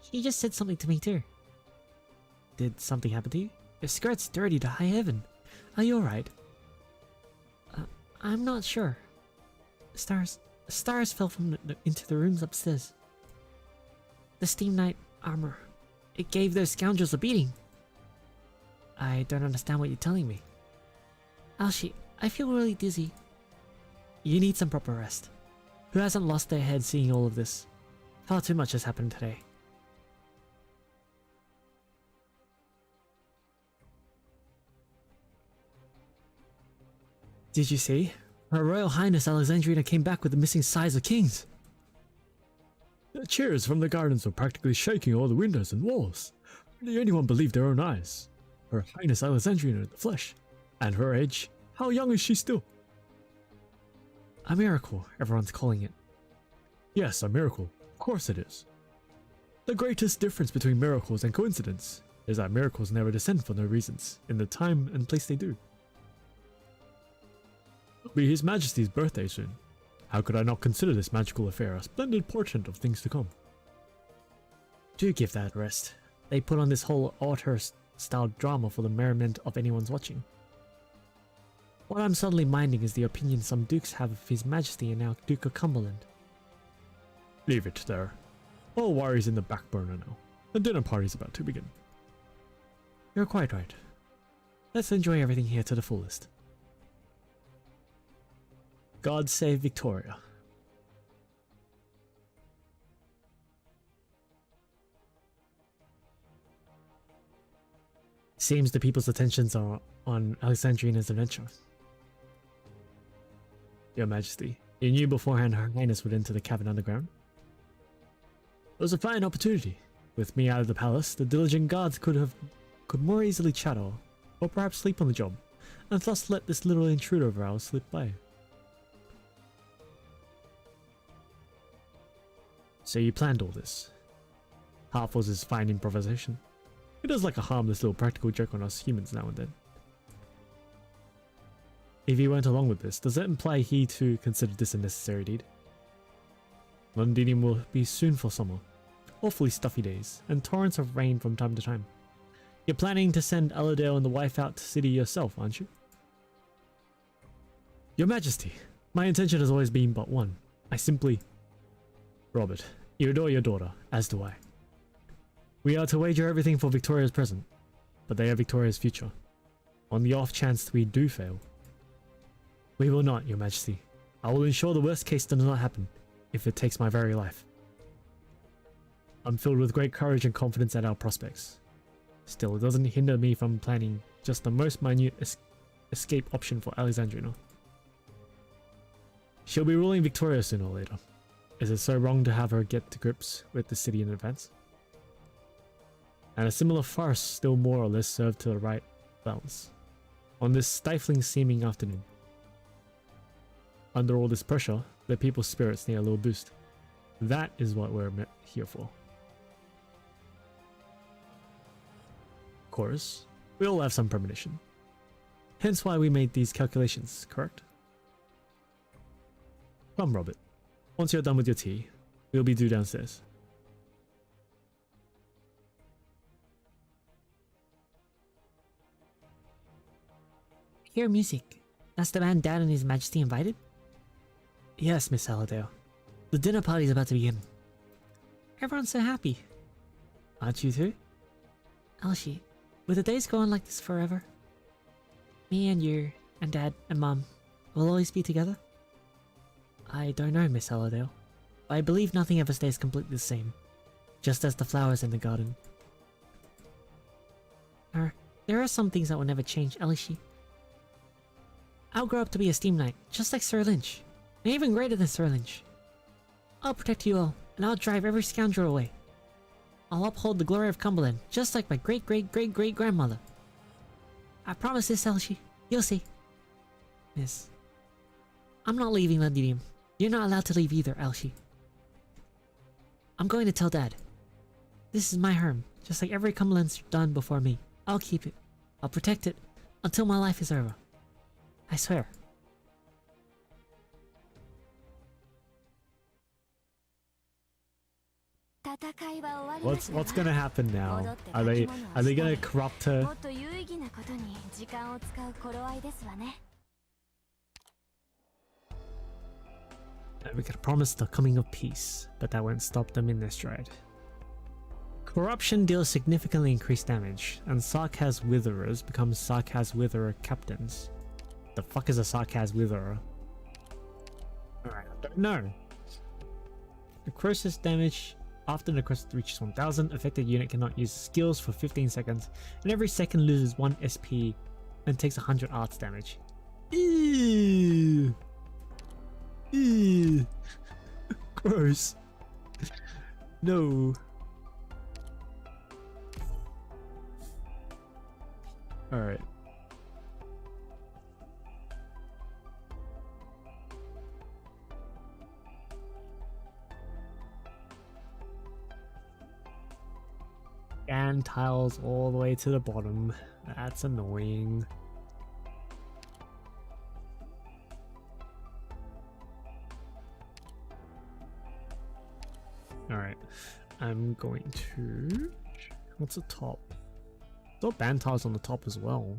S1: She just said something to me too. Did something happen to you? Your skirt's dirty to high heaven. Are you alright? I'm not sure. Stars fell from into the rooms upstairs. The Steam Knight armor. It gave those scoundrels a beating. I don't understand what you're telling me. Alshi, I feel really dizzy. You need some proper rest. Who hasn't lost their head seeing all of this? Far too much has happened today. Did you see? Her Royal Highness Alexandrina came back with the missing size of kings.
S8: The cheers from the gardens were practically shaking all the windows and walls. Hardly anyone believed their own eyes. Her Highness Alexandrina in the flesh. And her age, how young is she still?
S1: A miracle, everyone's calling it.
S8: Yes, a miracle. Of course it is. The greatest difference between miracles and coincidence is that miracles never descend for no reasons, in the time and place they do. It'll be His Majesty's birthday soon. How could I not consider this magical affair a splendid portent of things to come?
S1: Do give that rest. They put on this whole auteur-style drama for the merriment of anyone's watching. What I'm suddenly minding is the opinion some dukes have of His Majesty and now Duke of Cumberland.
S8: Leave it there. All worries in the back burner now. The dinner party's about to begin.
S1: You're quite right. Let's enjoy everything here to the fullest. God save Victoria. Seems the people's attentions are on Alexandrina's adventure. Your Majesty, you knew beforehand Her Highness would enter the cavern underground? It was a fine opportunity. With me out of the palace, the diligent guards could more easily chatter, or perhaps sleep on the job, and thus let this little intruder of ours slip by.
S8: So you planned all this. Half was his fine improvisation. It does like a harmless little practical joke on us humans now and then. If he went along with this, does that imply he too considered this a necessary deed? Londinium will be soon for summer. Awfully stuffy days, and torrents of rain from time to time. You're planning to send Aladale and the wife out to city yourself, aren't you? Your Majesty, my intention has always been but one. I simply... Robert, you adore your daughter, as do I. We are to wager everything for Victoria's present, but they are Victoria's future. On the off chance we do fail. We will not, Your Majesty. I will ensure the worst case does not happen, if it takes my very life. I'm filled with great courage and confidence at our prospects. Still, it doesn't hinder me from planning just the most minute escape option for Alexandrina. She'll be ruling Victoria sooner or later. Is it so wrong to have her get to grips with the city in advance? And a similar farce still more or less served to the right balance. On this stifling seeming afternoon. Under all this pressure, the people's spirits need a little boost. That is what we're here for. Chorus, we all have some premonition. Hence why we made these calculations, correct? Come, Robert. Once you're done with your tea, we'll be due downstairs.
S9: Hear music. That's the band Dad and His Majesty invited?
S8: Yes, Miss Aladale.
S9: The dinner party's about to begin. Everyone's so happy.
S8: Aren't you too?
S9: Elshi, will the days go on like this forever? Me and you, and Dad, and Mom, will always be together?
S8: I don't know, Miss Aladale.
S9: But I believe nothing ever stays completely the same. Just as the flowers in the garden. There are some things that will never change, Elshi. I'll grow up to be a steam knight, just like Sir Lynch. And even greater than Sir Lynch. I'll protect you all, and I'll drive every scoundrel away. I'll uphold the glory of Cumberland, just like my great-great-great-great-grandmother. I promise this, Elshi. You'll see. Miss, I'm not leaving Londinium. You're not allowed to leave either, Elshi. I'm going to tell Dad. This is my home, just like every Cumberland's done before me. I'll keep it. I'll protect it until my life is over. I swear.
S8: What's gonna happen now? Are they gonna corrupt her? We could promise the coming of peace, but that won't stop them in their stride. Corruption deals significantly increased damage, and Sarkaz Witherers become Sarkaz Witherer captains. The fuck is a Sarkaz Witherer? Alright, I don't know. Necrosis damage. After necrosis reaches 1000, affected unit cannot use skills for 15 seconds, and every second loses 1 SP and takes 100 arts damage. Ew. Ew. Gross. No. Alright. And tiles all the way to the bottom. That's annoying. Alright. I'm going to... What's the top? There are band tiles on the top as well.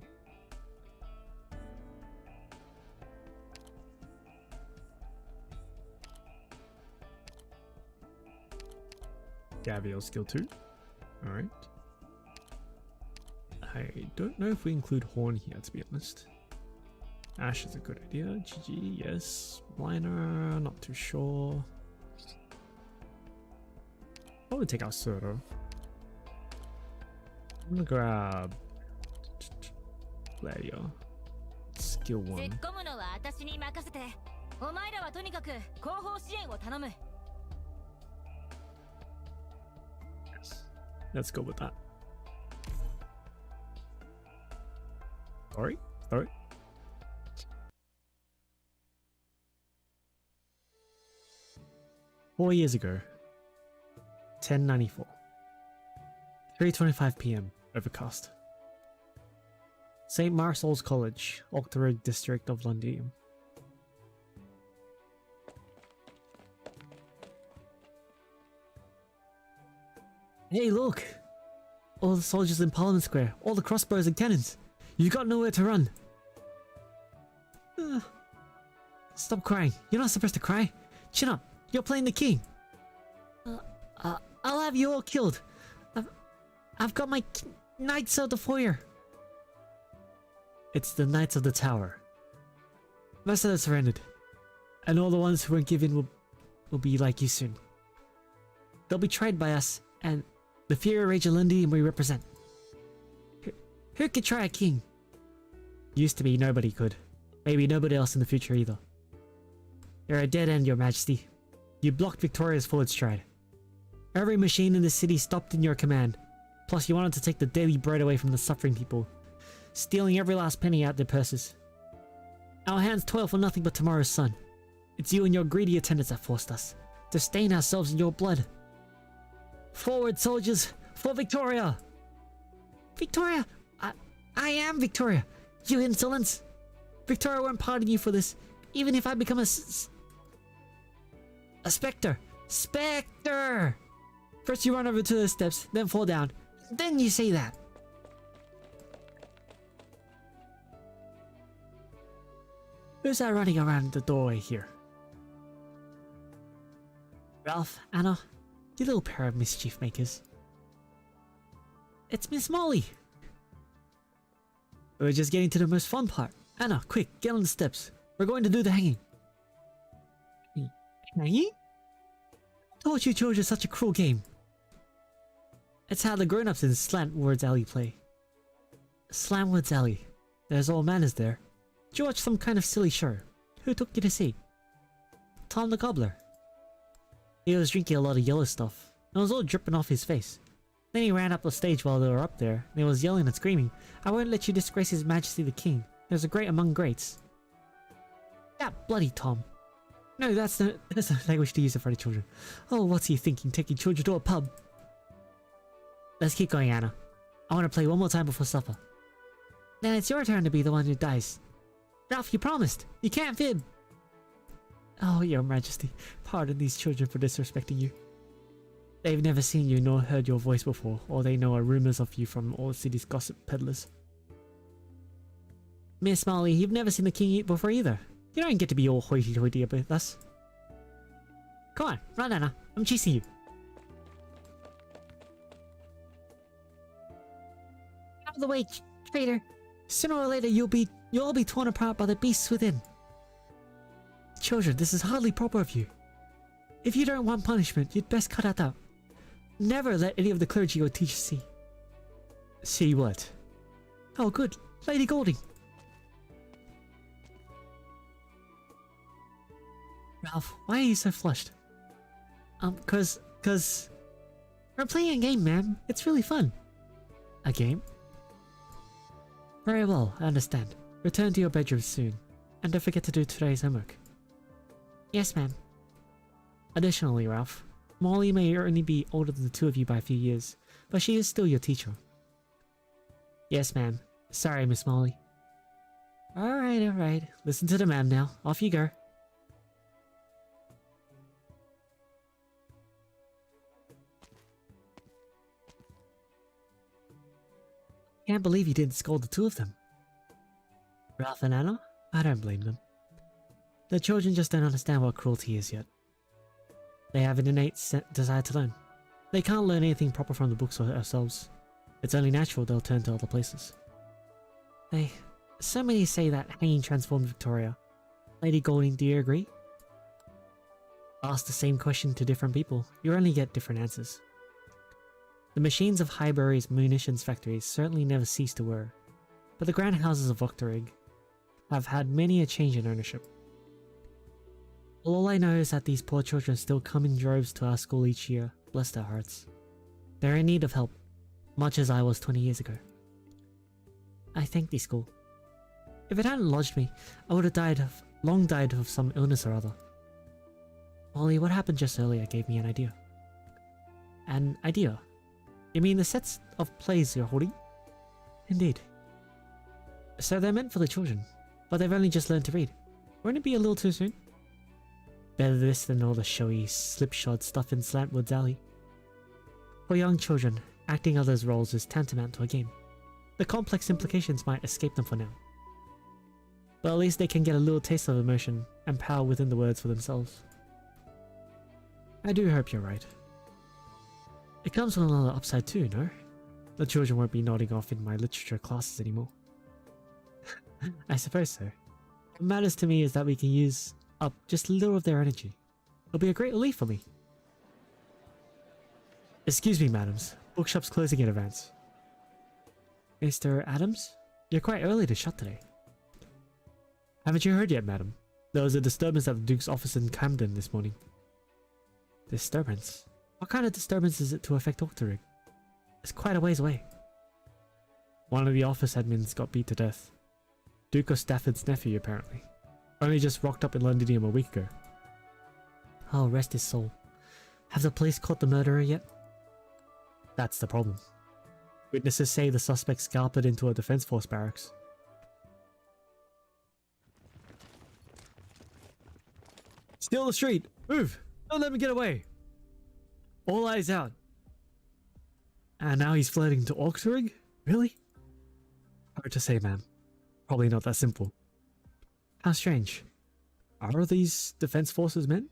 S8: Gaviel skill 2. Alright. I don't know if we include Horn here, to be honest. Ash is a good idea. GG, yes. Liner, not too sure. Probably take out Soto. I'm gonna grab Gladio. Skill 1. Yes. Let's go with that. Sorry? Sorry? Four years ago,
S1: 10:94. 3:25 p.m. Overcast. St. Marcel's College, Octorog District of Londinium. Hey, look! All the soldiers in Parliament Square, all the crossbows and cannons. You've got nowhere to run. Stop crying. You're not supposed to cry. Chin up. You're playing the king. I'll have you all killed. I've got my knights of the foyer. It's the Knights of the Tower. Most of them surrendered. And all the ones who weren't given will be like you soon. They'll be tried by us and the Fury Rage of Londinium we represent. Who could try a king? Used to be nobody could. Maybe nobody else in the future either. You're a dead end, your majesty. You blocked Victoria's forward stride. Every machine in the city stopped in your command. Plus you wanted to take the daily bread away from the suffering people, stealing every last penny out their purses. Our hands toil for nothing but tomorrow's sun. It's you and your greedy attendants that forced us to stain ourselves in your blood. Forward, soldiers, for Victoria! Victoria! I am Victoria! You insolence! Victoria won't pardon you for this, even if I become a spectre! Spectre! First you run over to the steps, then fall down. Then you say that. Who's that running around the doorway here? Ralph, Anna, you little pair of mischief makers. It's Miss Molly! We're just getting to the most fun part. Anna, quick, get on the steps. We're going to do the hanging. Hanging? I told you children such a cruel game. It's how the grown-ups in Slantwoods Alley play. Slantwoods Alley. There's all manners there. Did you watch some kind of silly show? Who took you to see? Tom the Gobbler. He was drinking a lot of yellow stuff. And it was all dripping off his face. Then he ran up the stage while they were up there, and he was yelling and screaming, "I won't let you disgrace His Majesty the King. There's a great among greats." That bloody Tom. No, that's the language to use in front of children. Oh, what's he thinking, taking children to a pub? Let's keep going, Anna. I want to play one more time before supper. Then it's your turn to be the one who dies. Ralph, you promised. You can't fib. Oh, your majesty. Pardon these children for disrespecting you. They've never seen you nor heard your voice before. All they know are rumors of you from all the city's gossip peddlers. Miss Molly, you've never seen the king eat before either. You don't get to be all hoity-toity about us. Come on, run, Anna. I'm chasing you. Out of the way, traitor. Sooner or later you'll all be torn apart by the beasts within. Children, this is hardly proper of you. If you don't want punishment, you'd best cut it out. Never let any of the clergy or teachers see. See what? Oh good, Lady Golding. Ralph, why are you so flushed? Cause... We're playing a game, ma'am. It's really fun. A game? Very well, I understand. Return to your bedroom soon. And don't forget to do today's homework. Yes, ma'am. Additionally, Ralph, Molly may only be older than the two of you by a few years, but she is still your teacher. Yes, ma'am. Sorry, Miss Molly. Alright. Listen to the ma'am now. Off you go. Can't believe you didn't scold the two of them. Ralph and Anna? I don't blame them. The children just don't understand what cruelty is yet. They have an innate desire to learn. They can't learn anything proper from the books or ourselves. It's only natural they'll turn to other places. So many say that hanging transformed Victoria. Lady Golding, do you agree? Ask the same question to different people, you only get different answers. The machines of Highbury's munitions factories certainly never cease to whir, but the grand houses of Octorog have had many a change in ownership. All I know is that these poor children still come in droves to our school each year, bless their hearts. They're in need of help, much as I was 20 years ago. I thank the school. If it hadn't lodged me, I would have long died of some illness or other. Molly, what happened just earlier gave me an idea.
S9: An idea? You mean the sets of plays you're holding? Indeed. So they're meant for the children, but they've only just learned to read. Won't it be a little too soon? Better this than all the showy, slipshod stuff in Slantwood's alley. For young children, acting others' roles is tantamount to a game. The complex implications might escape them for now. But at least they can get a little taste of emotion and power within the words for themselves. I do hope you're right. It comes with another upside too, no? The children won't be nodding off in my literature classes anymore. I suppose so. What matters to me is that we can use up just a little of their energy. It'll be a great relief for me. Excuse me, madams. Bookshop's closing in advance. Mr. Adams? You're quite early to shut today. Haven't you heard yet, madam? There was a disturbance at the Duke's office in Camden this morning. Disturbance? What kind of disturbance is it to affect Octorig? It's quite a ways away. One of the office admins got beat to death. Duke of Stafford's nephew, apparently. Only just rocked up in Londinium a week ago. Oh, rest his soul. Have the police caught the murderer yet? That's the problem. Witnesses say the suspect scalped into a defense force barracks. Still the street! Move! Don't let me get away! All eyes out. And now he's flirting to Octorig? Really? Hard to say, ma'am. Probably not that simple. How strange. Are these defense forces men?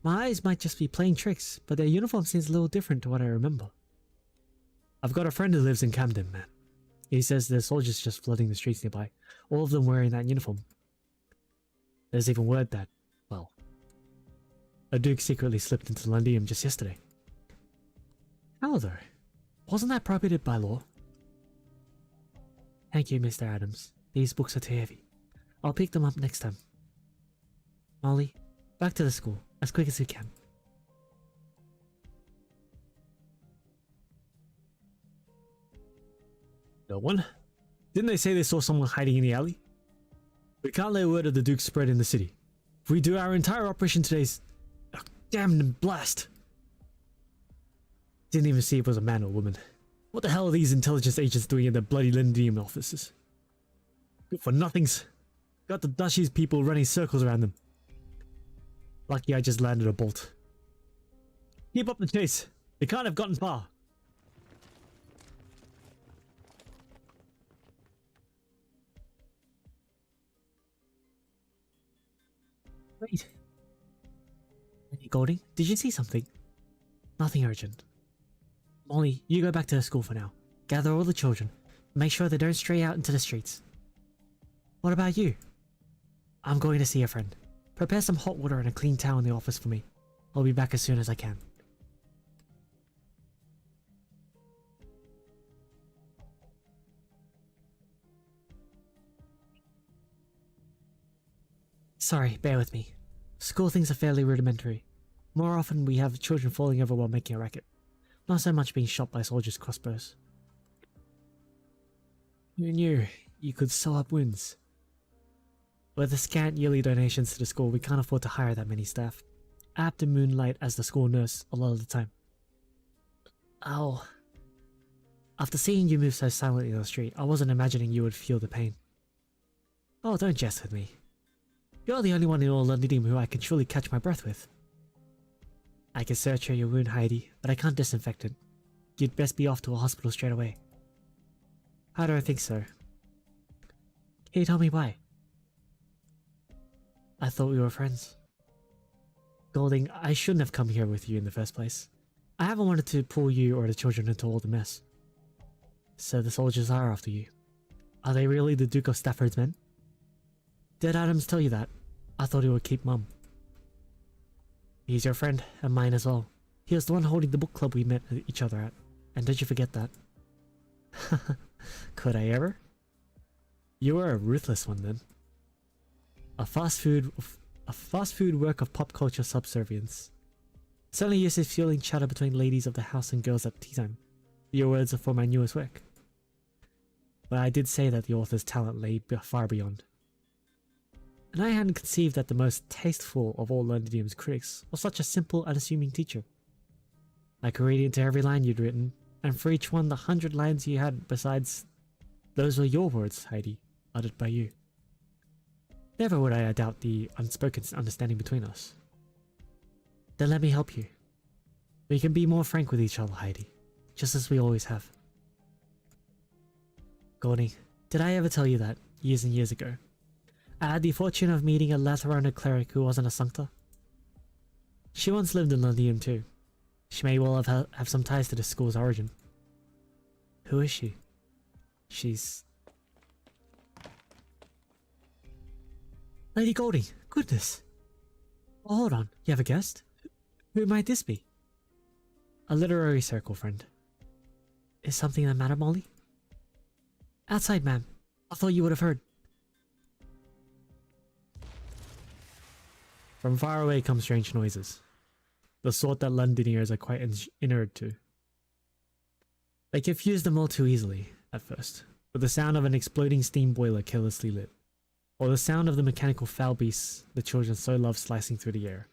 S9: My eyes might just be playing tricks, but their uniform seems a little different to what I remember. I've got a friend who lives in Camden, man. He says there's soldiers just flooding the streets nearby, all of them wearing that uniform. There's even word that, well, a duke secretly slipped into Londinium just yesterday. How though? Wasn't that prohibited by law? Thank you, Mr. Adams. These books are too heavy. I'll pick them up next time. Molly, back to the school, as quick as you can.
S1: No one? Didn't they say they saw someone hiding in the alley? We can't let word of the Duke spread in the city. If we do, our entire operation today's... Oh, damn blast! Didn't even see if it was a man or woman. What the hell are these intelligence agents doing in the bloody Londinium offices? Good for nothings. Got the Duchy's people running circles around them. Lucky I just landed a bolt. Keep up the chase. They can't have gotten far.
S9: Wait. Hey, Golding, did you see something? Nothing urgent. Molly, you go back to the school for now. Gather all the children. Make sure they don't stray out into the streets. What about you? I'm going to see a friend. Prepare some hot water and a clean towel in the office for me. I'll be back as soon as I can. Sorry, bear with me. School things are fairly rudimentary. More often we have children falling over while making a racket. Not so much being shot by soldiers' crossbows. Who knew you could sew up wounds? With the scant yearly donations to the school, we can't afford to hire that many staff. I have to moonlight as the school nurse a lot of the time. Oh. After seeing you move so silently on the street, I wasn't imagining you would feel the pain. Oh, don't jest with me. You're the only one in all Londinium who I can truly catch my breath with. I can suture your wound, Heidi, but I can't disinfect it. You'd best be off to a hospital straight away. How do I think so? Can you tell me why? I thought we were friends. Golding, I shouldn't have come here with you in the first place. I haven't wanted to pull you or the children into all the mess. So the soldiers are after you. Are they really the Duke of Stafford's men? Did Adams tell you that? I thought he would keep mum. He's your friend, and mine as well. He was the one holding the book club we met each other at. And don't you forget that. Could I ever? You were a ruthless one then. A fast food work of pop culture subservience. Certainly used to fueling chatter between ladies of the house and girls at tea time. Your words are for my newest work. But I did say that the author's talent lay far beyond. And I hadn't conceived that the most tasteful of all Londinium's critics was such a simple, unassuming teacher. I could read into every line you'd written, and for each one the 100 lines you had besides, those were your words, Heidi, uttered by you. Never would I doubt the unspoken understanding between us. Then let me help you. We can be more frank with each other, Heidi, just as we always have. Goldie, did I ever tell you that, years and years ago, I had the fortune of meeting a Latharana cleric who wasn't a Sancta? She once lived in Londinium too. She may well have some ties to the school's origin. Who is she? She's... Lady Goldie, goodness! Oh, hold on, you have a guest? Who might this be? A literary circle friend. Is something the matter, Molly? Outside, ma'am. I thought you would have heard. From far away come strange noises. The sort that Londoners are quite inured to. They confuse them all too easily, at first, with the sound of an exploding steam boiler carelessly lit, or the sound of the mechanical foul beasts the children so love slicing through the air.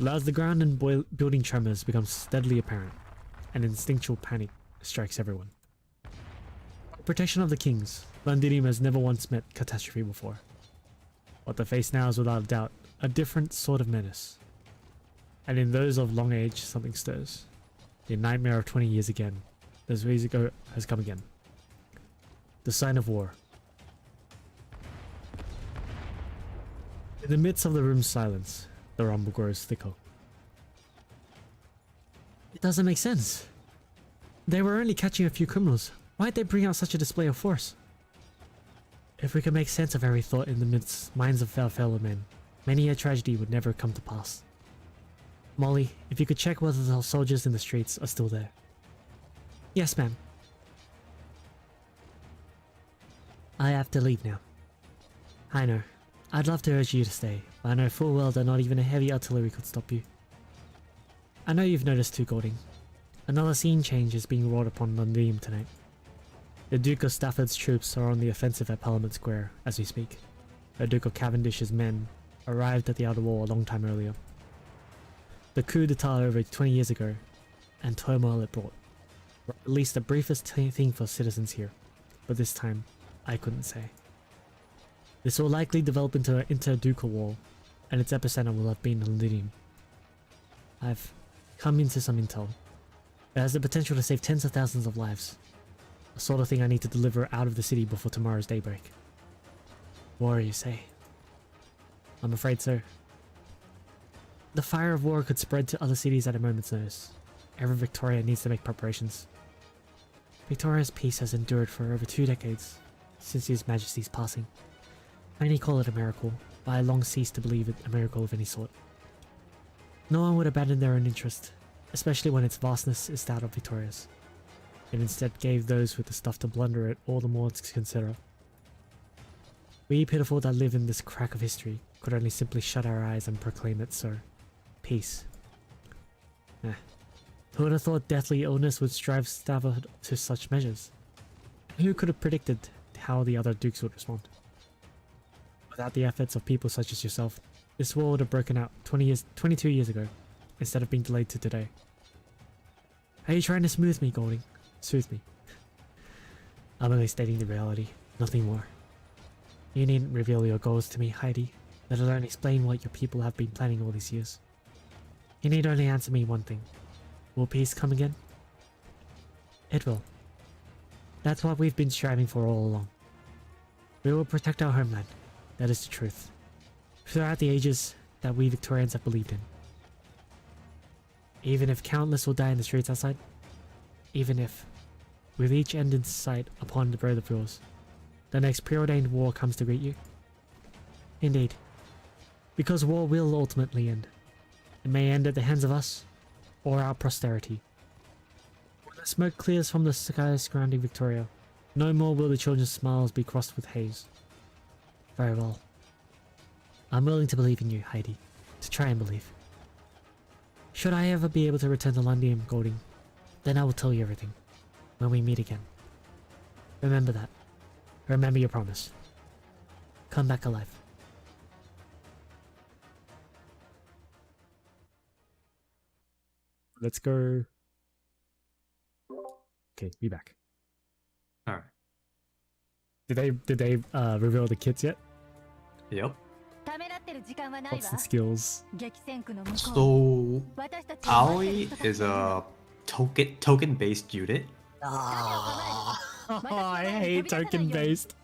S9: But as the ground and building tremors become steadily apparent, an instinctual panic strikes everyone. The protection of the kings, Londinium has never once met catastrophe before. What they face now is without a doubt a different sort of menace. And in those of long age, something stirs. The nightmare of 20 years again, those years ago, has come again. The sign of war. In the midst of the room's silence, the rumble grows thicker. It doesn't make sense. They were only catching a few criminals. Why'd they bring out such a display of force? If we could make sense of every thought in the minds of our fellow men, many a tragedy would never come to pass. Molly, if you could check whether the soldiers in the streets are still there. Yes, ma'am. I have to leave now. I know. I'd love to urge you to stay, but I know full well that not even a heavy artillery could stop you. I know you've noticed too, Golding. Another scene change is being wrought upon Londinium tonight. The Duke of Stafford's troops are on the offensive at Parliament Square as we speak. The Duke of Cavendish's men arrived at the outer wall a long time earlier. The coup d'etat over 20 years ago, and turmoil it brought, were at least the briefest thing for citizens here, but this time, I couldn't say. This will likely develop into an interducal war, and its epicenter will have been Londinium. I've come into some intel. It has the potential to save tens of thousands of lives. The sort of thing I need to deliver out of the city before tomorrow's daybreak. War, you say? I'm afraid so. The fire of war could spread to other cities at a moment's notice. Every Victoria needs to make preparations. Victoria's peace has endured for over 2 decades, since His Majesty's passing. Many call it a miracle, but I long ceased to believe it a miracle of any sort. No one would abandon their own interest, especially when its vastness is that of Victoria's. It instead gave those with the stuff to blunder it all the more to consider. We pitiful that live in this crack of history could only simply shut our eyes and proclaim it so. Peace. Who would have thought deathly illness would drive Stafford to such measures? Who could have predicted how the other dukes would respond? Without the efforts of people such as yourself, this war would have broken out 22 years ago, instead of being delayed to today. Are you trying to smooth me, Golding? Soothe me. I'm only stating the reality, nothing more. You needn't reveal your goals to me, Heidi, let alone explain what your people have been planning all these years. You need only answer me one thing. Will peace come again? It will. That's what we've been striving for all along. We will protect our homeland. That is the truth. Throughout the ages that we Victorians have believed in. Even if countless will die in the streets outside. Even if, with each end in sight upon the road of yours, the next preordained war comes to greet you. Indeed. Because war will ultimately end. It may end at the hands of us, or our posterity. When the smoke clears from the skies surrounding Victoria, no more will the children's smiles be crossed with haze. Very well. I'm willing to believe in you, Heidi. To try and believe. Should I ever be able to return to Londinium, Golding, then I will tell you everything. When we meet again. Remember that. Remember your promise. Come back alive.
S1: let's go. Okay, be back.
S5: All right.
S1: Did they reveal the kits yet?
S5: Yep.
S2: ためらってる時間はないわ
S1: What's the skills?
S2: 激戦区の向こう
S5: So
S2: 私たちを待ってる
S5: Aoi
S2: 人たち
S5: is
S2: が
S5: a token based unit.
S1: Oh, I hate token based.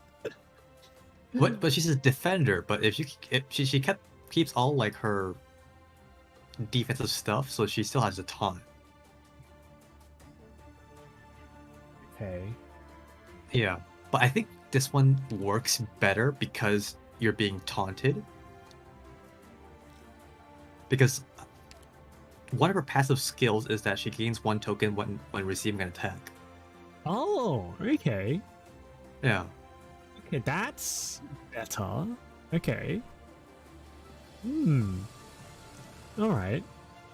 S5: But she's a defender. But if she keeps all like her defensive stuff, so she still has a taunt.
S1: Okay.
S5: Yeah, but I think this one works better because you're being taunted. Because one of her passive skills is that she gains 1 token when receiving an attack.
S1: Oh, okay.
S5: Yeah.
S1: Okay, that's better. Okay. All right.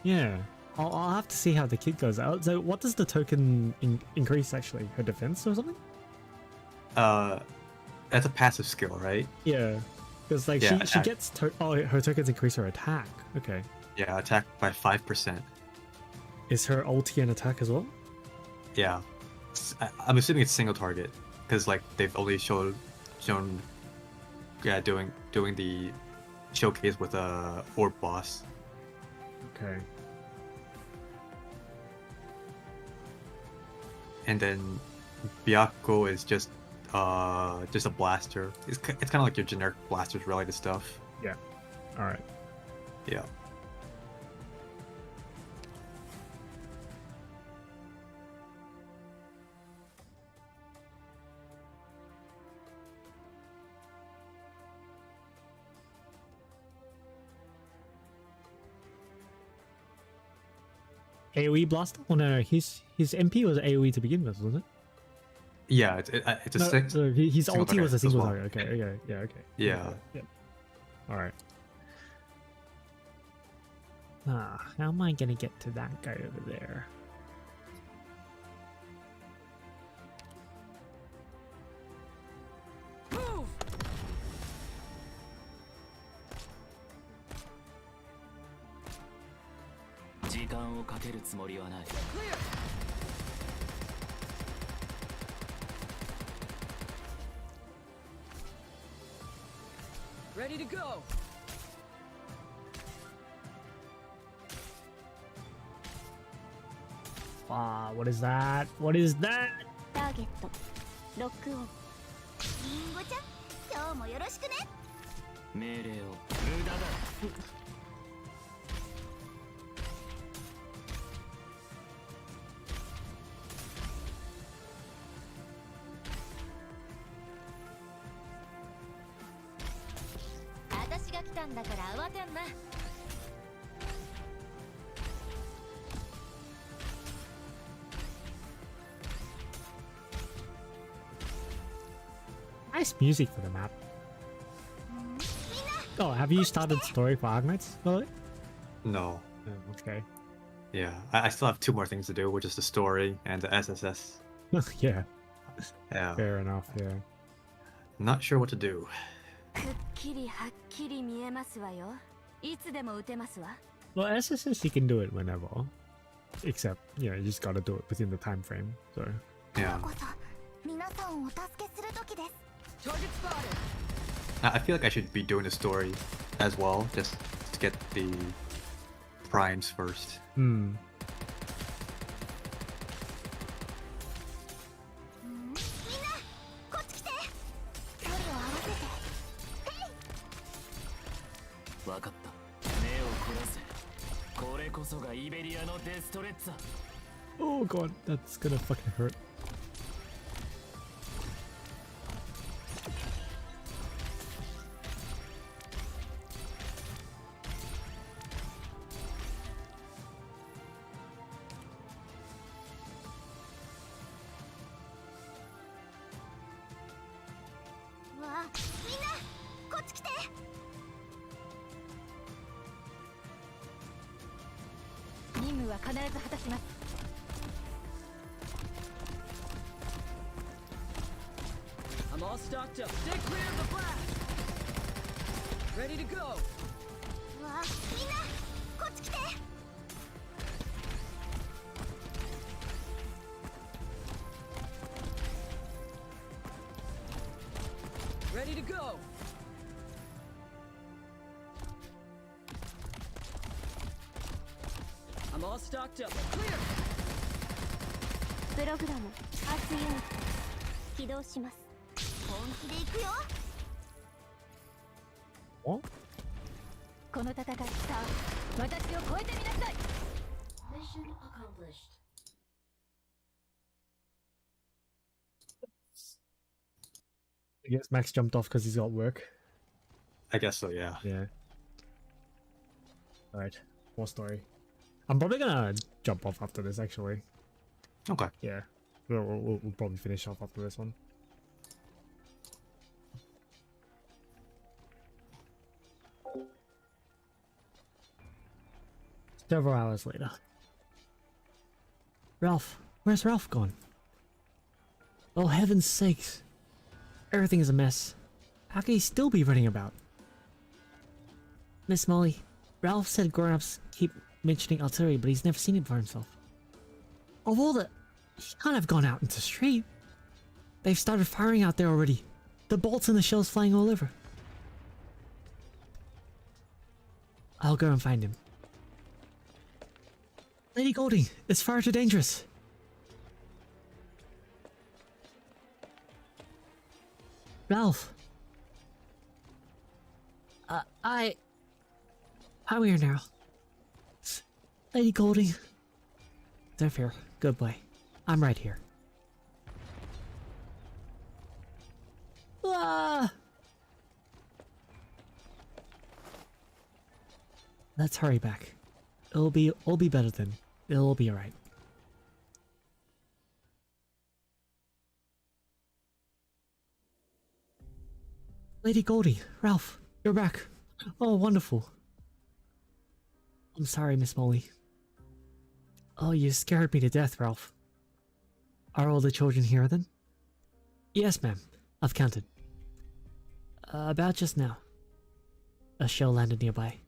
S1: Yeah. I'll have to see how the kit goes out. So what does the token increase actually? Her defense or something?
S5: That's a passive skill, right?
S1: Yeah. Because like
S5: Yeah,
S1: she gets her tokens increase her attack. Okay.
S5: Yeah, attack by 5%.
S1: Is her ulti an attack as well?
S5: Yeah. I'm assuming it's single target because like they've only shown yeah doing the showcase with a orb boss.
S1: Okay.
S5: And then Byakko is just a blaster. It's kind of like your generic blasters related stuff.
S1: Yeah. All right.
S5: Yeah.
S1: AoE blaster? Oh no, his MP was AoE to begin with, wasn't it?
S5: Yeah, it's a
S1: No, so his
S5: single
S1: ulti was a
S5: target
S1: single
S5: as well.
S1: target. Okay, okay, yeah, okay.
S5: Yeah.
S1: Yeah. All right. How am I gonna get to that guy over there?
S2: Move!
S7: 時間をかけるつもりはない
S10: Ready to go.
S1: What is that? What is that?
S2: ターゲットロックオンリンゴちゃん今日もよろしくね
S7: 命令を無駄だ
S2: 私が来たんだから慌てんな
S1: Nice music for the map. Oh, have you started story for Arknights, by the way?
S5: No.
S1: Oh, okay.
S5: Yeah, I still have 2 more things to do, which is the story and the SSS.
S1: Yeah.
S5: Yeah.
S1: Fair enough, yeah.
S5: Not sure what to do.
S2: くっきりはっきり見えますわよいつでも撃てますわ
S1: Well, SSS, you can do it whenever. Except, you know, you just gotta do it within the time frame, so...
S5: Yeah.
S2: こそ皆さんをお助けする時です
S10: Target spotted.
S5: I feel like I should be doing the story as well, just to get the primes first.
S2: みんなこっち来て距離を合わせて
S7: 分かった目を凝らせこれこそがイベリアのデストレッツァ
S1: Oh god, that's gonna fucking hurt.
S10: I'm all stocked up. Stay clear of the blast. Ready to go.
S2: うわみんなこっち来て
S10: Ready to go. I'm all stocked up. Clear.
S2: プログラム圧ユニット起動します。本気で行くよ。
S1: お
S2: この戦いさあ私を超えてみなさい。 Mission accomplished.
S1: I guess Max jumped off because he's got work.
S5: I guess so, yeah.
S1: Yeah. Alright, more story. I'm probably gonna jump off after this, actually.
S5: Okay.
S1: Yeah. We'll probably finish off after this one. Several hours later. Ralph! Where's Ralph gone? Oh, heaven's sakes. Everything is a mess. How can he still be running about?
S9: Miss Molly, Ralph said grown-ups keep mentioning artillery, but he's never seen it for himself. Of all the... He can't have gone out into the street. They've started firing out there already. The bolts and the shells flying all over. I'll go and find him. Lady Golding, it's far too dangerous. Ralph. I'm here now. Lady Golding. Zephyr, good boy. I'm right here. Ah! Let's hurry back. It'll be better then. It'll be alright. Lady Goldie, Ralph, you're back. Oh, wonderful. I'm sorry, Miss Molly. Oh, you scared me to death, Ralph. Are all the children here then? Yes, ma'am. I've counted. About just now. A shell landed nearby.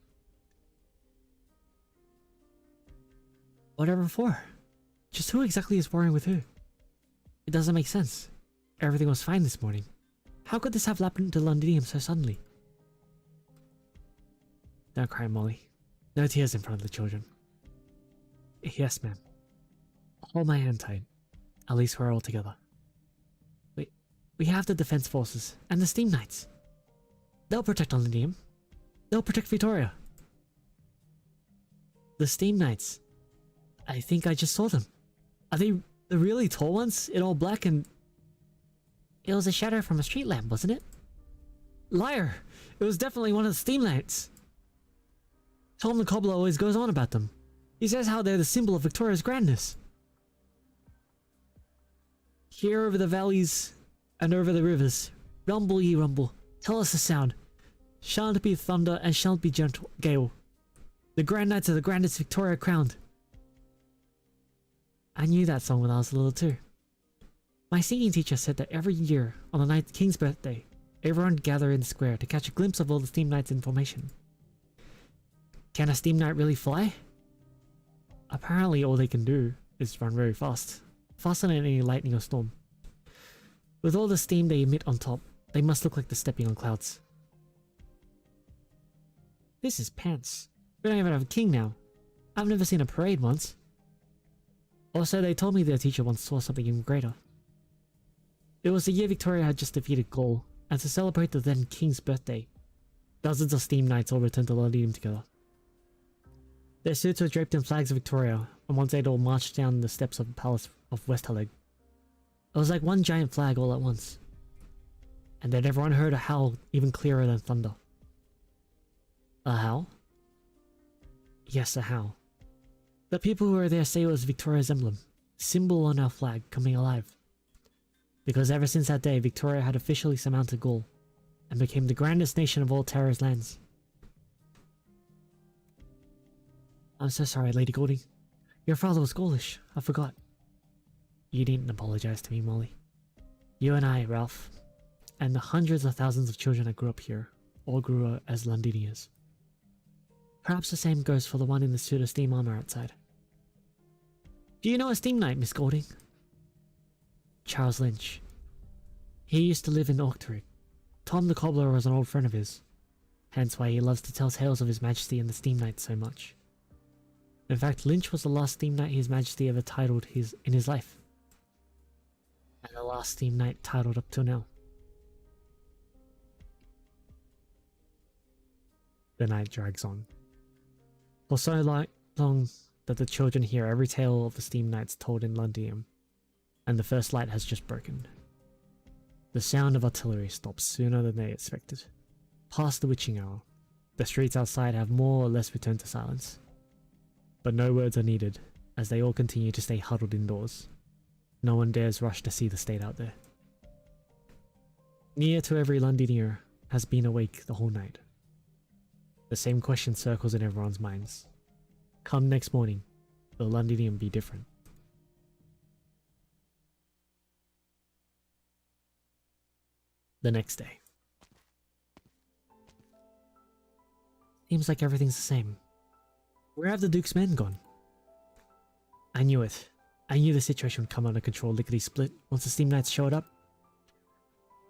S9: Whatever for? Just who exactly is warring with who? It doesn't make sense. Everything was fine this morning. How could this have happened to Londinium so suddenly? Don't cry, Molly. No tears in front of the children. Yes, ma'am. Hold my hand tight. At least we're all together. We have the Defense Forces and the Steam Knights. They'll protect Londinium. They'll protect Victoria. The Steam Knights. I think I just saw them. Are they the really tall ones in all black and... It was a shadow from a street lamp, wasn't it? Liar! It was definitely one of the Steam Knights. Tom the Cobbler always goes on about them. He says how they're the symbol of Victoria's grandness. Here over the valleys and over the rivers, rumble ye rumble, tell us the sound. Shan't be thunder and shan't be gentle gale. The Grand Knights are the grandest Victoria crowned. I knew that song when I was little too. My singing teacher said that every year on the Night King's birthday, everyone would gather in the square to catch a glimpse of all the Steam Knights in formation. Can a Steam Knight really fly? Apparently all they can do is run very fast, faster than any lightning or storm. With all the steam they emit on top, they must look like they're stepping on clouds. This is pants. We don't even have a king now. I've never seen a parade once. Also, they told me their teacher once saw something even greater. It was the year Victoria had just defeated Gaul, and to celebrate the then king's birthday, dozens of Steam Knights all returned to Londinium together. Their suits were draped in flags of Victoria, and once they'd all marched down the steps of the Palace of Westhaleg. It was like one giant flag all at once. And then everyone heard a howl even clearer than thunder. A howl? Yes, a howl. The people who were there say it was Victoria's emblem, symbol on our flag, coming alive. Because ever since that day, Victoria had officially surmounted Gaul, and became the grandest nation of all Terra's lands. I'm so sorry, Lady Golding. Your father was Gaulish, I forgot. You needn't apologize to me, Molly. You and I, Ralph, and the hundreds of thousands of children that grew up here, all grew up as Londinians. Perhaps the same goes for the one in the suit of steam armor outside. Do you know a Steam Knight, Miss Golding? Charles Lynch. He used to live in Orktory. Tom the Cobbler was an old friend of his. Hence why he loves to tell tales of His Majesty and the Steam Knights so much. In fact, Lynch was the last Steam Knight His Majesty ever titled in his life. And the last Steam Knight titled up till now. The night drags on. For so long that the children hear every tale of the Steam Knights told in Londinium, and the first light has just broken. The sound of artillery stops sooner than they expected. Past the witching hour, the streets outside have more or less returned to silence. But no words are needed, as they all continue to stay huddled indoors. No one dares rush to see the state out there. Near to every Londinier has been awake the whole night. The same question circles in everyone's minds. Come next morning, will Londinium be different? The next day. Seems like everything's the same. Where have the Duke's men gone? I knew it. I knew the situation would come under control lickety-split once the Steam Knights showed up.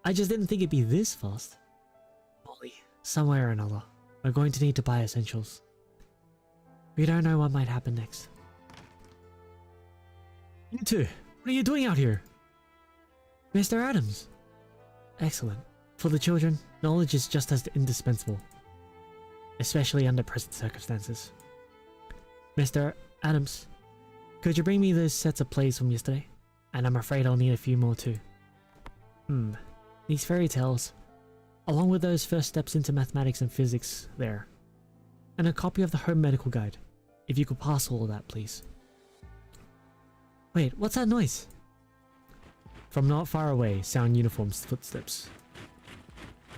S9: I just didn't think it'd be this fast. Molly, somewhere or another, we're going to need to buy essentials. We don't know what might happen next. You two, what are you doing out here? Mr. Adams. Excellent. For the children, knowledge is just as indispensable. Especially under present circumstances. Mr. Adams, could you bring me those sets of plays from yesterday? And I'm afraid I'll need a few more too. These fairy tales, along with those first steps into mathematics and physics there. And a copy of the home medical guide. If you could pass all of that, please. Wait, what's that noise? From not far away sound uniformed footsteps.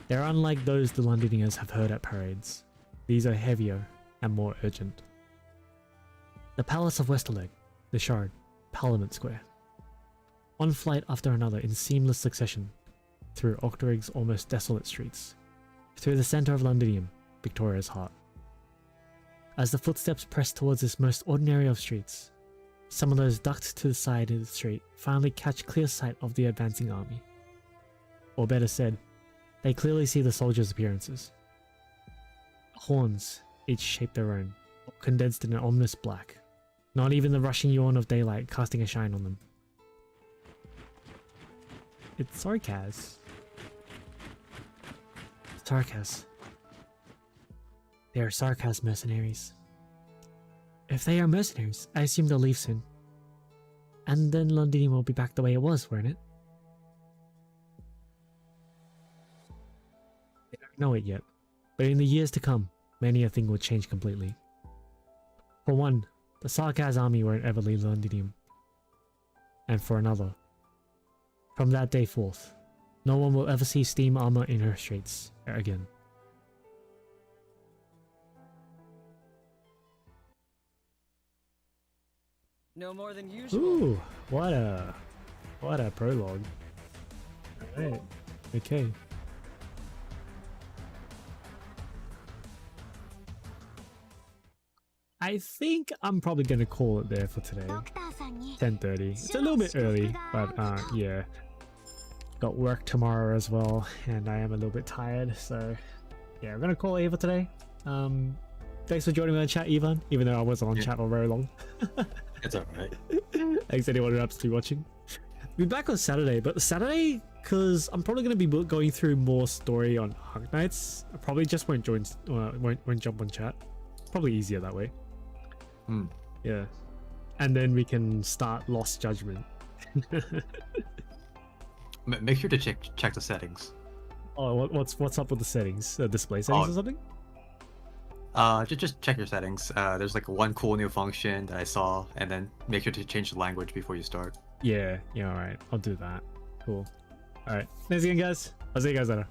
S9: They're unlike those the Londinians have heard at parades. These are heavier and more urgent. The Palace of Westerleg, the Shard, Parliament Square. One flight after another in seamless succession, through Octorig's almost desolate streets, through the centre of Londinium, Victoria's heart. As the footsteps press towards this most ordinary of streets, some of those ducked to the side of the street finally catch clear sight of the advancing army. Or better said, they clearly see the soldiers' appearances. Horns, each shape their own, condensed in an ominous black. Not even the rushing yawn of daylight casting a shine on them. It's Sarkaz. Sarkaz. They are Sarkaz mercenaries. If they are mercenaries, I assume they'll leave soon. And then Londinium will be back the way it was, won't it? They don't know it yet, but in the years to come, many a thing will change completely. For one, the Sarkaz army won't ever leave Londinium. And for another, from that day forth, no one will ever see steam armor in her streets again.
S10: No more than usual.
S1: Ooh, what a prologue. Alright, okay. I think I'm probably gonna call it there for today. 10:30. It's a little bit early, but yeah. Got work tomorrow as well, and I am a little bit tired, so yeah, we're gonna call it for today. Thanks for joining me on chat, Ivan, even though I wasn't on chat for very long.
S5: It's alright.
S1: Thanks anyone who happens to be watching. We'll be back on Saturday, but Saturday, because I'm probably going to be going through more story on Arknights. I probably just won't jump on chat. Probably easier that way. Yeah. And then we can start Lost Judgment.
S5: Make sure to check the settings.
S1: Oh, what's up with the settings? Display settings or something?
S5: Just check your settings. There's like one cool new function that I saw, and then make sure to change the language before you start.
S1: Yeah, alright. I'll do that. Cool. Alright. Thanks again, guys. I'll see you guys later.